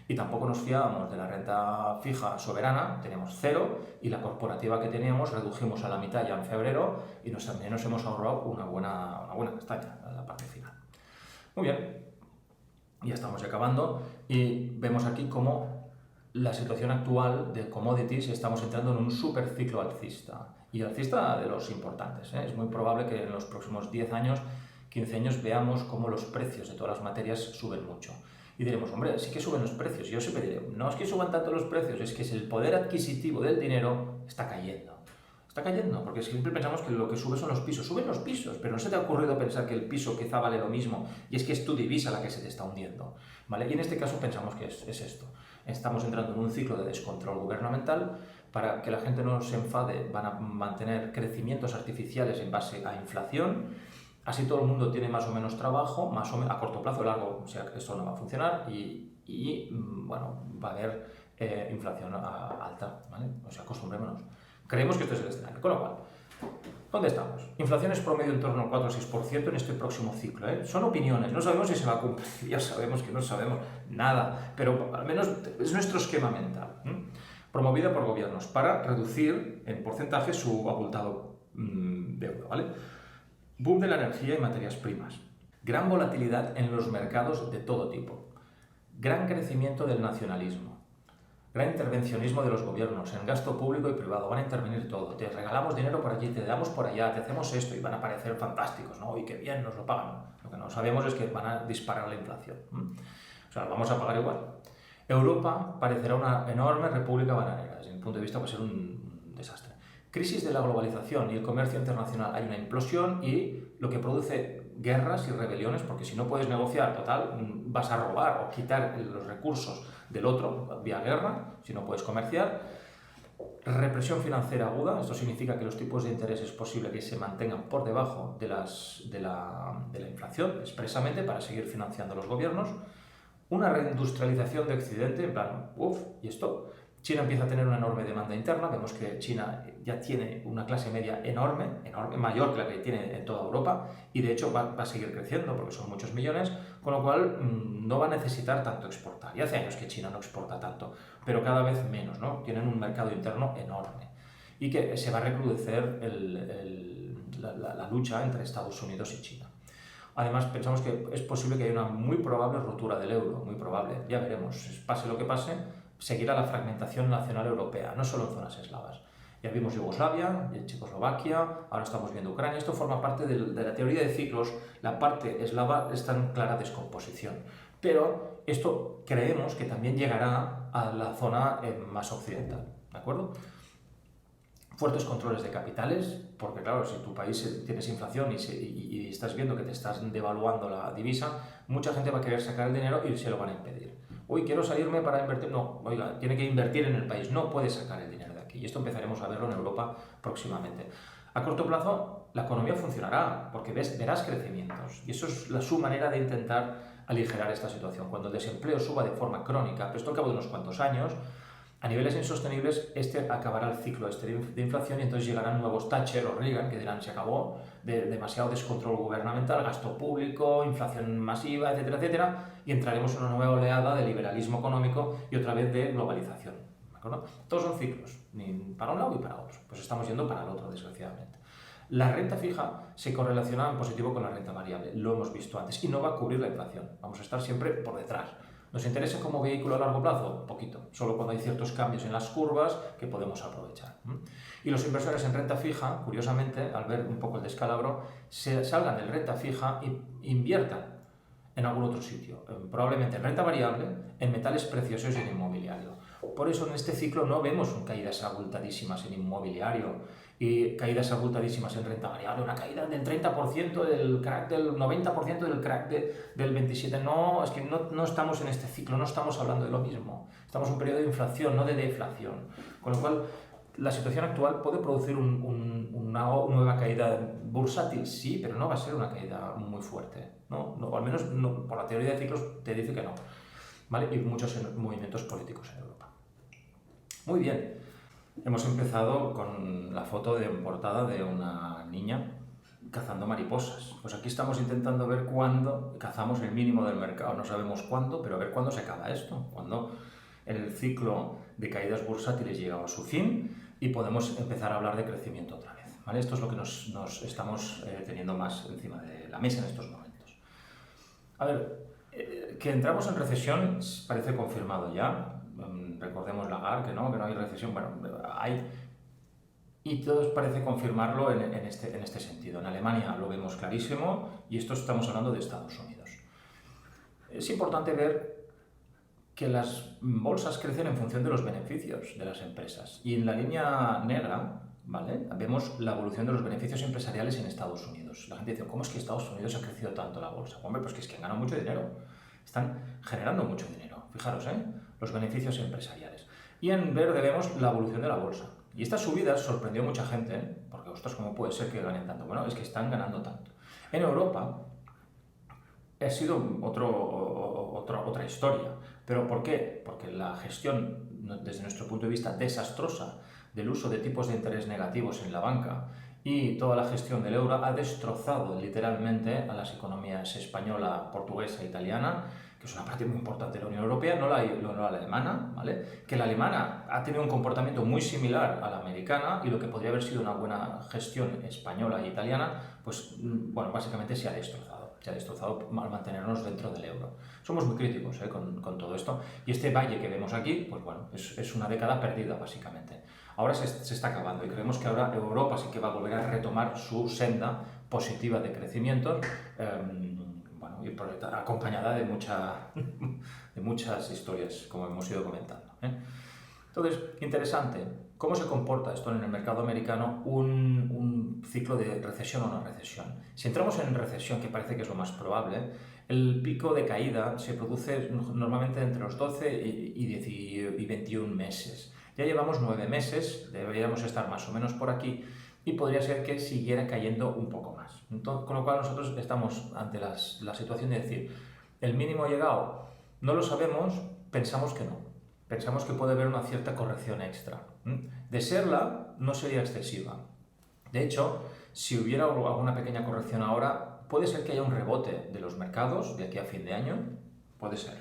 Y tampoco nos fiábamos de la renta fija soberana, teníamos 0, y la corporativa que teníamos redujimos a la mitad ya en febrero y también nos hemos ahorrado una buena castaña en la parte final. Muy bien, ya estamos acabando y vemos aquí cómo la situación actual de commodities estamos entrando en un super ciclo alcista. Y alcista de los importantes, ¿eh? Es muy probable que en los próximos 10 años, 15 años, veamos cómo los precios de todas las materias suben mucho. Y diremos, hombre, sí que suben los precios. Y yo siempre diré, no es que suban tanto los precios, es que el poder adquisitivo del dinero está cayendo. Está cayendo, porque siempre pensamos que lo que sube son los pisos. Suben los pisos, pero no se te ha ocurrido pensar que el piso quizá vale lo mismo y es que es tu divisa la que se te está hundiendo, ¿vale? Y en este caso pensamos que es esto. Estamos entrando en un ciclo de descontrol gubernamental. Para que la gente no se enfade, van a mantener crecimientos artificiales en base a inflación. Así todo el mundo tiene más o menos trabajo, más o menos a corto plazo, largo, o sea, esto no va a funcionar y bueno, va a haber inflación alta, ¿vale? O sea, acostumbrémonos. Creemos que esto es el escenario. Con lo cual, ¿dónde estamos? Inflaciones promedio en torno al 4 o 6% en este próximo ciclo, ¿eh? Son opiniones, no sabemos si se va a cumplir, ya sabemos que no sabemos nada, pero al menos es nuestro esquema mental, promovida por gobiernos para reducir en porcentaje su abultado deuda, ¿vale? Boom de la energía y materias primas. Gran volatilidad en los mercados de todo tipo. Gran crecimiento del nacionalismo. Gran intervencionismo de los gobiernos en gasto público y privado. Van a intervenir todo. Te regalamos dinero por allí, te damos por allá, te hacemos esto y van a parecer fantásticos, ¿no? Y qué bien nos lo pagan. Lo que no sabemos es que van a disparar la inflación. O sea, lo vamos a pagar igual. Europa parecerá una enorme república bananera. Desde mi punto de vista va a ser un desastre. Crisis de la globalización y el comercio internacional. Hay una implosión y lo que produce guerras y rebeliones, porque si no puedes negociar, total, vas a robar o quitar los recursos del otro vía guerra, si no puedes comerciar. Represión financiera aguda, esto significa que los tipos de interés es posible que se mantengan por debajo de la inflación, expresamente para seguir financiando a los gobiernos. Una reindustrialización de Occidente, en plan, ¿y esto? China empieza a tener una enorme demanda interna, vemos que China ya tiene una clase media enorme, mayor que la que tiene en toda Europa, y de hecho va a seguir creciendo porque son muchos millones, con lo cual no va a necesitar tanto exportar. Y hace años que China no exporta tanto, pero cada vez menos, ¿no? Tienen un mercado interno enorme y que se va a recrudecer la lucha entre Estados Unidos y China. Además, pensamos que es posible que haya una muy probable rotura del euro, muy probable, ya veremos, pase lo que pase, seguirá la fragmentación nacional europea, no solo en zonas eslavas. Ya vimos Yugoslavia, Checoslovaquia, ahora estamos viendo Ucrania. Esto forma parte de la teoría de ciclos. La parte eslava está en clara descomposición. Pero esto creemos que también llegará a la zona más occidental, ¿de acuerdo? Fuertes controles de capitales, porque claro, si tu país tienes inflación y estás viendo que te estás devaluando la divisa, mucha gente va a querer sacar el dinero y se lo van a impedir. Uy, quiero salirme para invertir. No, oiga, tiene que invertir en el país, no puede sacar el dinero de aquí. Y esto empezaremos a verlo en Europa próximamente. A corto plazo, la economía funcionará, porque verás crecimientos. Y eso es su manera de intentar aligerar esta situación. Cuando el desempleo suba de forma crónica, pero esto al cabo de unos cuantos años, a niveles insostenibles, acabará el ciclo de inflación y entonces llegarán nuevos Thatcher o Reagan que dirán se acabó, demasiado descontrol gubernamental, gasto público, inflación masiva, etcétera, etcétera, y entraremos en una nueva oleada de liberalismo económico y otra vez de globalización. ¿De acuerdo? Todos son ciclos, para un lado y para otro. Pues estamos yendo para el otro, desgraciadamente. La renta fija se correlaciona en positivo con la renta variable, lo hemos visto antes, y no va a cubrir la inflación. Vamos a estar siempre por detrás. ¿Nos interesa como vehículo a largo plazo? Poquito, solo cuando hay ciertos cambios en las curvas que podemos aprovechar. Y los inversores en renta fija, curiosamente, al ver un poco el descalabro, salgan de renta fija e inviertan en algún otro sitio, probablemente en renta variable, en metales preciosos y en inmobiliario. Por eso en este ciclo no vemos caídas abultadísimas en inmobiliario y caídas abultadísimas en renta variable, una caída del 30% del crack, del 90% del crack del 27%. No, es que no estamos en este ciclo, no estamos hablando de lo mismo. Estamos en un periodo de inflación, no de deflación. Con lo cual, la situación actual puede producir una nueva caída bursátil, sí, pero no va a ser una caída muy fuerte. No, al menos por la teoría de ciclos te dice que no. ¿Vale? Y muchos movimientos políticos en Europa. Muy bien. Hemos empezado con la foto de portada de una niña cazando mariposas. Pues aquí estamos intentando ver cuándo cazamos el mínimo del mercado. No sabemos cuándo, pero a ver cuándo se acaba esto. Cuándo el ciclo de caídas bursátiles llega a su fin y podemos empezar a hablar de crecimiento otra vez. ¿Vale? Esto es lo que nos estamos teniendo más encima de la mesa en estos momentos. A ver, que entramos en recesión parece confirmado ya. Recordemos Lagarde, que no hay recesión. Bueno, hay. Y todo parece confirmarlo en este sentido. En Alemania lo vemos clarísimo y esto estamos hablando de Estados Unidos. Es importante ver que las bolsas crecen en función de los beneficios de las empresas. Y en la línea negra, ¿vale?, vemos la evolución de los beneficios empresariales en Estados Unidos. La gente dice, ¿cómo es que Estados Unidos ha crecido tanto la bolsa? Hombre, pues que es que han ganado mucho dinero. Están generando mucho dinero. Fijaros, los beneficios empresariales. Y en verde vemos la evolución de la bolsa. Y esta subida sorprendió a mucha gente, porque, ostras, ¿cómo puede ser que ganen tanto? Bueno, es que están ganando tanto. En Europa ha sido otra historia. ¿Pero por qué? Porque la gestión, desde nuestro punto de vista, desastrosa del uso de tipos de interés negativos en la banca y toda la gestión del euro ha destrozado literalmente a las economías española, portuguesa e italiana, que es una parte muy importante de la Unión Europea, no la alemana, ¿vale? Que la alemana ha tenido un comportamiento muy similar a la americana y lo que podría haber sido una buena gestión española e italiana, pues bueno, básicamente se ha destrozado al mantenernos dentro del euro. Somos muy críticos con todo esto y este valle que vemos aquí, pues bueno, es una década perdida básicamente. Ahora se está acabando y creemos que ahora Europa sí que va a volver a retomar su senda positiva de crecimiento, bueno, y acompañada de, de muchas historias, como hemos ido comentando, ¿eh? Entonces, interesante, ¿cómo se comporta esto en el mercado americano un ciclo de recesión o no recesión? Si entramos en recesión, que parece que es lo más probable, el pico de caída se produce normalmente entre los 12 y 21 meses. Ya llevamos 9 meses, deberíamos estar más o menos por aquí, y podría ser que siguiera cayendo un poco más. Entonces, con lo cual nosotros estamos ante la situación de decir, ¿el mínimo ha llegado? No lo sabemos, pensamos que no. Pensamos que puede haber una cierta corrección extra. De serla, no sería excesiva. De hecho, si hubiera alguna pequeña corrección ahora, puede ser que haya un rebote de los mercados de aquí a fin de año, puede ser.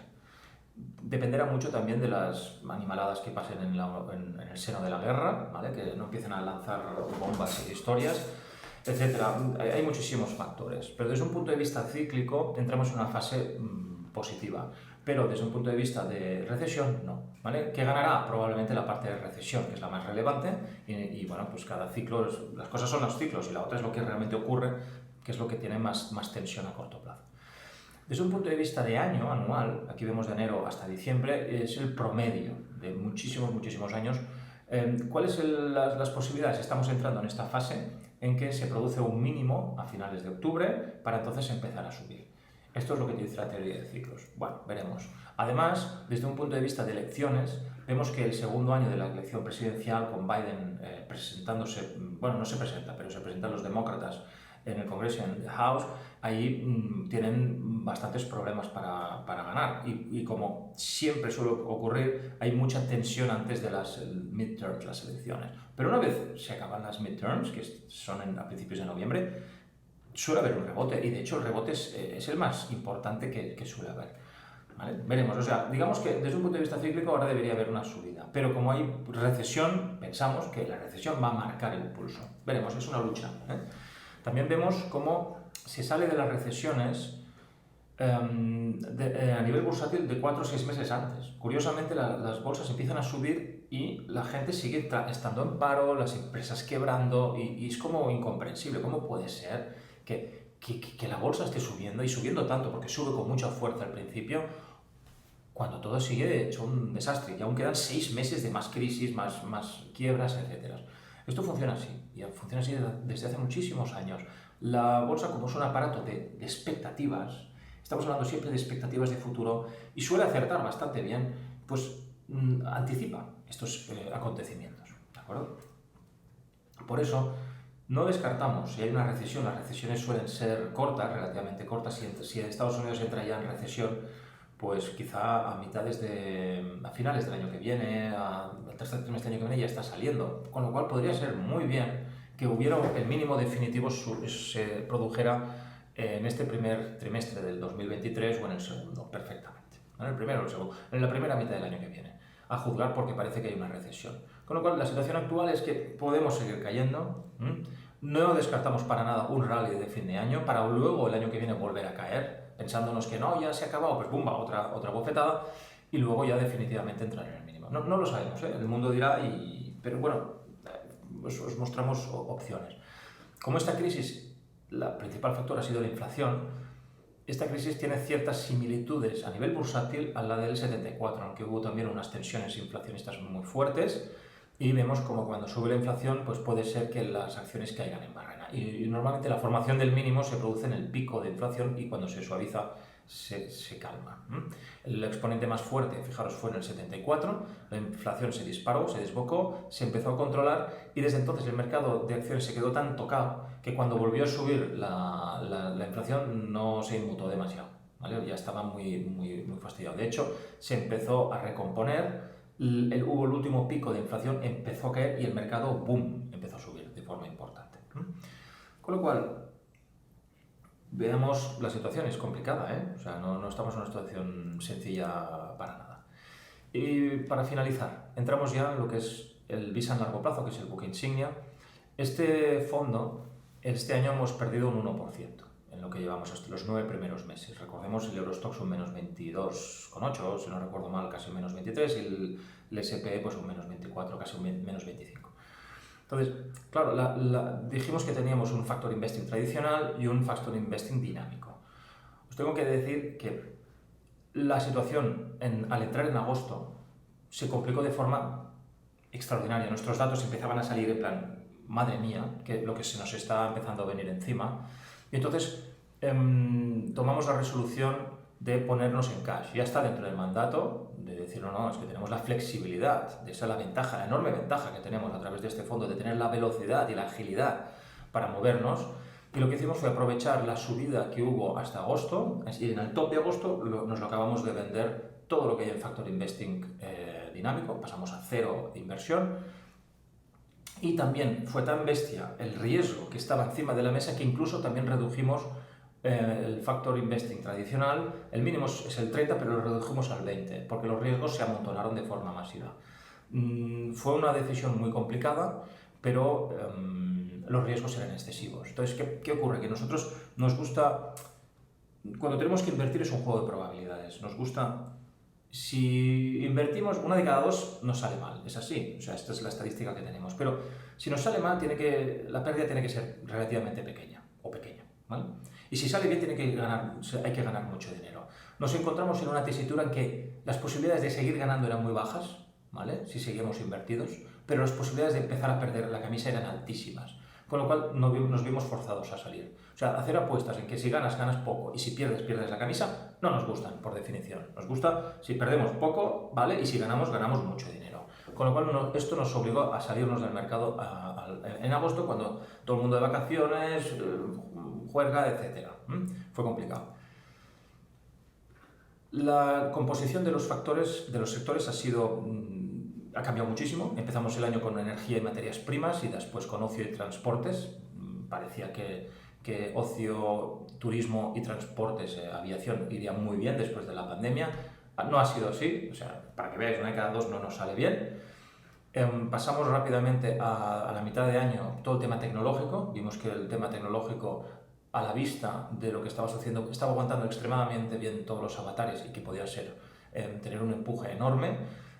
Dependerá mucho también de las animaladas que pasen en el seno de la guerra, ¿vale? Que no empiecen a lanzar bombas e historias, etc. Hay muchísimos factores, pero desde un punto de vista cíclico entramos en una fase positiva, pero desde un punto de vista de recesión, no, ¿vale? ¿Qué ganará? Probablemente la parte de recesión, que es la más relevante, y bueno, pues cada ciclo, las cosas son los ciclos y la otra es lo que realmente ocurre, que es lo que tiene más tensión a corto plazo. Desde un punto de vista de año anual, aquí vemos de enero hasta diciembre, es el promedio de muchísimos años. ¿Cuáles son las posibilidades? Estamos entrando en esta fase en que se produce un mínimo a finales de octubre para entonces empezar a subir. Esto es lo que dice la teoría de ciclos. Bueno, veremos. Además, desde un punto de vista de elecciones, vemos que el segundo año de la elección presidencial, con Biden presentándose, bueno, no se presenta, pero se presentan los demócratas en el Congreso, en el House, ahí tienen bastantes problemas para ganar. Y como siempre suele ocurrir, hay mucha tensión antes de las midterms, las elecciones. Pero una vez se acaban las midterms, que son a principios de noviembre, suele haber un rebote, y de hecho el rebote es el más importante que suele haber, ¿vale? Veremos, o sea, digamos que desde un punto de vista cíclico ahora debería haber una subida, pero como hay recesión, pensamos que la recesión va a marcar el pulso. Veremos, es una lucha, ¿eh? También vemos cómo se sale de las recesiones a nivel bursátil de 4 o 6 meses antes. Curiosamente, las bolsas empiezan a subir y la gente sigue estando en paro, las empresas quebrando, y es como incomprensible. ¿Cómo puede ser que la bolsa esté subiendo y subiendo tanto, porque sube con mucha fuerza al principio, cuando todo sigue hecho un desastre y aún quedan 6 meses de más crisis, más quiebras, etc.? Esto funciona así, y funciona así desde hace muchísimos años. La bolsa, como es un aparato de expectativas, estamos hablando siempre de expectativas de futuro, y suele acertar bastante bien, pues anticipa estos acontecimientos, ¿de acuerdo? Por eso, no descartamos, si hay una recesión, las recesiones suelen ser cortas, relativamente cortas. Si Estados Unidos entra ya en recesión, pues quizá a finales del año que viene, al tercer trimestre del año que viene ya está saliendo, con lo cual podría ser muy bien que hubiera el mínimo definitivo se produjera en este primer trimestre del 2023 o en el segundo, perfectamente, ¿no? En el primero o el segundo, en la primera mitad del año que viene, a juzgar, porque parece que hay una recesión. Con lo cual, la situación actual es que podemos seguir cayendo. No descartamos para nada un rally de fin de año para luego el año que viene volver a caer, pensándonos que no, ya se ha acabado, pues ¡bumba! Otra bofetada, y luego ya definitivamente entrar en el mínimo. No lo sabemos, ¿eh? El mundo dirá, pero bueno, os mostramos opciones. Como esta crisis, la principal factor ha sido la inflación, esta crisis tiene ciertas similitudes a nivel bursátil a la del 74, aunque hubo también unas tensiones inflacionistas muy fuertes, y vemos como cuando sube la inflación, pues puede ser que las acciones caigan en barrena. Y normalmente la formación del mínimo se produce en el pico de inflación, y cuando se suaviza se calma. El exponente más fuerte, fijaros, fue en el 74, la inflación se disparó, se desbocó, se empezó a controlar, y desde entonces el mercado de acciones se quedó tan tocado que cuando volvió a subir la inflación no se inmutó demasiado, ¿vale? Ya estaba muy fastidiado. De hecho, se empezó a recomponer, hubo el último pico de inflación, empezó a caer y el mercado, ¡boom!, empezó a subir de forma importante. Con lo cual, veamos, la situación es complicada, ¿eh? O sea, no estamos en una situación sencilla para nada. Y para finalizar, entramos ya en lo que es el Visa en largo plazo, que es el buque insignia. Este fondo, este año hemos perdido un 1% en lo que llevamos hasta los 9 primeros meses. Recordemos, el Eurostoxx un menos 22,8, si no recuerdo mal, casi un menos 23, y el S&P pues un menos 24, casi un menos 25. Entonces, claro, dijimos que teníamos un factor investing tradicional y un factor investing dinámico. Os tengo que decir que la situación al entrar en agosto se complicó de forma extraordinaria. Nuestros datos empezaban a salir en plan, madre mía, que lo que se nos está empezando a venir encima. Y entonces tomamos la resolución de ponernos en cash. Ya está dentro del mandato de decir, no, es que tenemos la flexibilidad, esa es la ventaja, la enorme ventaja que tenemos a través de este fondo, de tener la velocidad y la agilidad para movernos. Y lo que hicimos fue aprovechar la subida que hubo hasta agosto, y en el top de agosto nos lo acabamos de vender todo lo que hay en Factor Investing dinámico, pasamos a cero de inversión. Y también fue tan bestia el riesgo que estaba encima de la mesa que incluso también redujimos el Factor Investing tradicional. El mínimo es el 30, pero lo redujimos al 20, porque los riesgos se amontonaron de forma masiva. Fue una decisión muy complicada, pero los riesgos eran excesivos. Entonces, ¿qué ocurre? Que nosotros nos gusta, cuando tenemos que invertir es un juego de probabilidades. Nos gusta, si invertimos una de cada dos, nos sale mal, es así, o sea, esta es la estadística que tenemos. Pero si nos sale mal, la pérdida tiene que ser relativamente pequeña, ¿vale? Y si sale bien, hay que ganar mucho dinero. Nos encontramos en una tesitura en que las posibilidades de seguir ganando eran muy bajas, ¿vale? Si seguíamos invertidos, pero las posibilidades de empezar a perder la camisa eran altísimas, con lo cual nos vimos forzados a salir. O sea, hacer apuestas en que si ganas, ganas poco y si pierdes, pierdes la camisa, no nos gustan, por definición. Nos gusta si perdemos poco, ¿vale? Y si ganamos, ganamos mucho dinero. Con lo cual esto nos obligó a salirnos del mercado en agosto, cuando todo el mundo de vacaciones, juerga, etc. Fue complicado. La composición de los factores, de los sectores ha cambiado muchísimo. Empezamos el año con energía y materias primas y después con ocio y transportes. Parecía que ocio, turismo y transportes, aviación, irían muy bien después de la pandemia. No ha sido así, o sea, para que veáis, una de cada dos no nos sale bien. Pasamos rápidamente a la mitad de año todo el tema tecnológico. Vimos que el tema tecnológico, a la vista de lo que estaba sucediendo, estaba aguantando extremadamente bien todos los avatares y que podía ser tener un empuje enorme.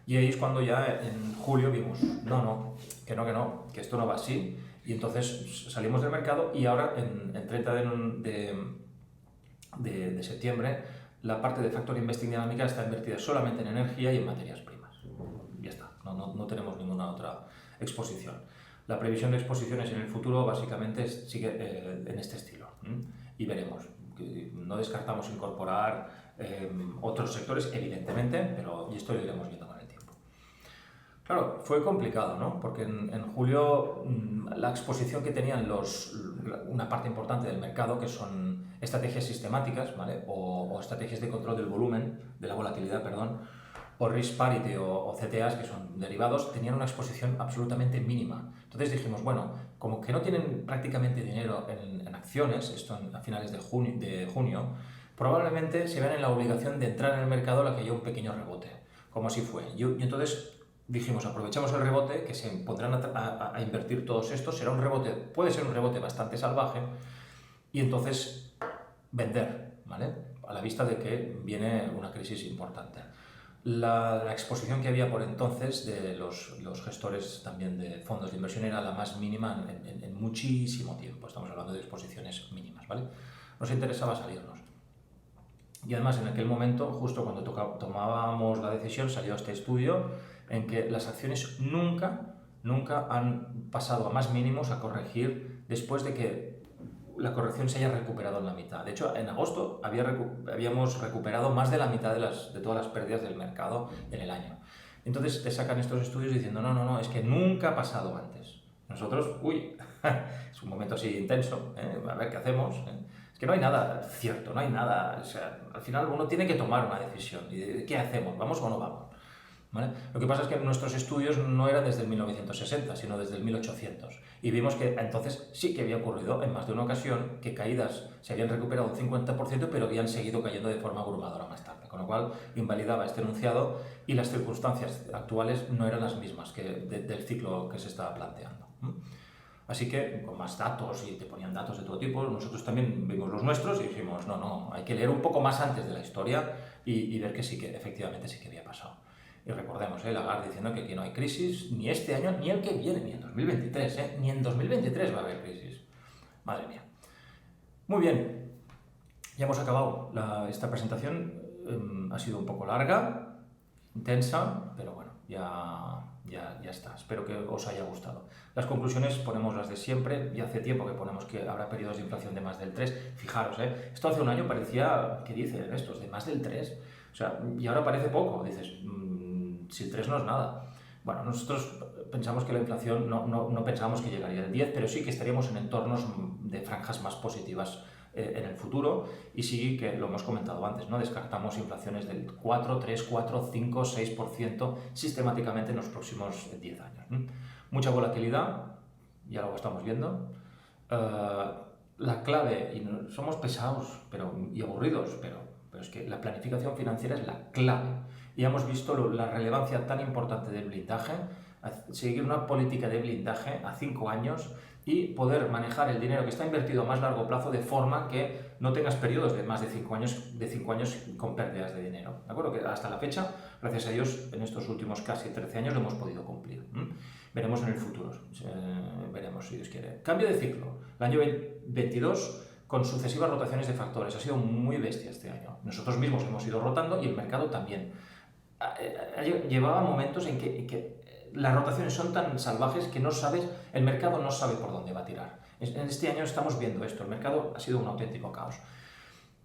Y ahí es cuando ya en julio vimos, que esto no va así. Y entonces salimos del mercado y ahora en 30 de septiembre la parte de Factor Investing Dinámica está invertida solamente en energía y en materias primas. Ya está, no tenemos ninguna otra exposición. La previsión de exposiciones en el futuro básicamente sigue en este estilo. Y veremos. No descartamos incorporar otros sectores, evidentemente, y esto lo iremos viendo con el tiempo. Claro, fue complicado, ¿no? Porque en julio la exposición que tenían una parte importante del mercado, que son estrategias sistemáticas, ¿vale? O estrategias de control del volumen, de la volatilidad, perdón, o risk parity o CTAs, que son derivados, tenían una exposición absolutamente mínima. Entonces dijimos, bueno, como que no tienen prácticamente dinero en acciones, esto a finales de junio, probablemente se vean en la obligación de entrar en el mercado a la que haya un pequeño rebote, como así fue. Y entonces dijimos, aprovechamos el rebote, que se pondrán a invertir todos estos, puede ser un rebote bastante salvaje, y entonces vender, ¿vale? A la vista de que viene una crisis importante. La exposición que había por entonces de los gestores también de fondos de inversión era la más mínima en muchísimo tiempo. Estamos hablando de exposiciones mínimas, ¿vale? Nos interesaba salirnos. Y además en aquel momento, justo cuando tomábamos la decisión, salió este estudio en que las acciones nunca han pasado a más mínimos a corregir después de que la corrección se haya recuperado en la mitad. De hecho, en agosto habíamos recuperado más de la mitad de todas las pérdidas del mercado en el año. Entonces te sacan estos estudios diciendo, no, es que nunca ha pasado antes. Nosotros, es un momento así intenso, a ver qué hacemos. Es que no hay nada cierto, no hay nada, o sea, al final uno tiene que tomar una decisión. ¿Y qué hacemos? ¿Vamos o no vamos? ¿Vale? Lo que pasa es que nuestros estudios no eran desde el 1960, sino desde el 1800. Y vimos que entonces sí que había ocurrido en más de una ocasión que caídas se habían recuperado un 50%, pero habían seguido cayendo de forma abrumadora más tarde. Con lo cual invalidaba este enunciado y las circunstancias actuales no eran las mismas del ciclo que se estaba planteando. Así que con más datos, y te ponían datos de todo tipo, nosotros también vimos los nuestros y dijimos, no, hay que leer un poco más antes de la historia y ver que sí que efectivamente sí que había pasado. Y recordemos, Lagarde diciendo que aquí no hay crisis, ni este año, ni el que viene, ni en 2023, ni en 2023 va a haber crisis. Madre mía. Muy bien. Ya hemos acabado esta presentación. Ha sido un poco larga, intensa, pero bueno, ya está. Espero que os haya gustado. Las conclusiones ponemos las de siempre, y hace tiempo que ponemos que habrá periodos de inflación de más del 3. Fijaros, esto hace un año parecía, ¿qué dicen estos? De más del 3. O sea, y ahora parece poco. Dices, si el 3 no es nada. Bueno, nosotros pensamos que la inflación no pensábamos que llegaría al 10, pero sí que estaríamos en entornos de franjas más positivas en el futuro, y sí que lo hemos comentado antes, ¿no? Descartamos inflaciones del 4, 3, 4, 5, 6% sistemáticamente en los próximos 10 años. Mucha volatilidad, ya lo estamos viendo. La clave, y somos pesados y aburridos, pero es que la planificación financiera es la clave. Y hemos visto la relevancia tan importante del blindaje, seguir una política de blindaje a 5 años y poder manejar el dinero que está invertido a más largo plazo de forma que no tengas periodos de más de 5 años con pérdidas de dinero. ¿De acuerdo? Que hasta la fecha, gracias a Dios, en estos últimos casi 13 años lo hemos podido cumplir. Veremos en el futuro, veremos si Dios quiere. Cambio de ciclo. El año 22, con sucesivas rotaciones de factores, ha sido muy bestia este año. Nosotros mismos hemos ido rotando y el mercado también. Llevaba momentos en que las rotaciones son tan salvajes que el mercado no sabe por dónde va a tirar. En este año estamos viendo esto, el mercado ha sido un auténtico caos.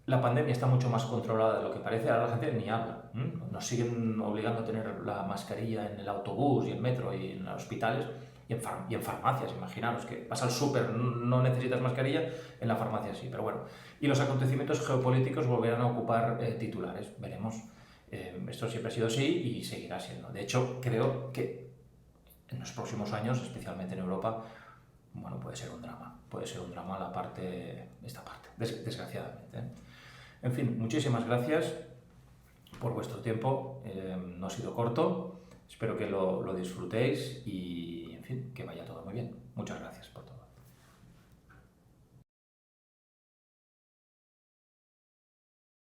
La pandemia está mucho más controlada de lo que parece, ahora la gente ni habla. Nos siguen obligando a tener la mascarilla en el autobús y el metro y en los hospitales y en farmacias. Imaginaros que vas al súper, no necesitas mascarilla, en la farmacia sí, pero bueno. Y los acontecimientos geopolíticos volverán a ocupar titulares, veremos. Esto siempre ha sido así y seguirá siendo. De hecho, creo que en los próximos años, especialmente en Europa, bueno, puede ser un drama esta parte, desgraciadamente. En fin, muchísimas gracias por vuestro tiempo, no ha sido corto, espero que lo disfrutéis y, en fin, que vaya todo muy bien.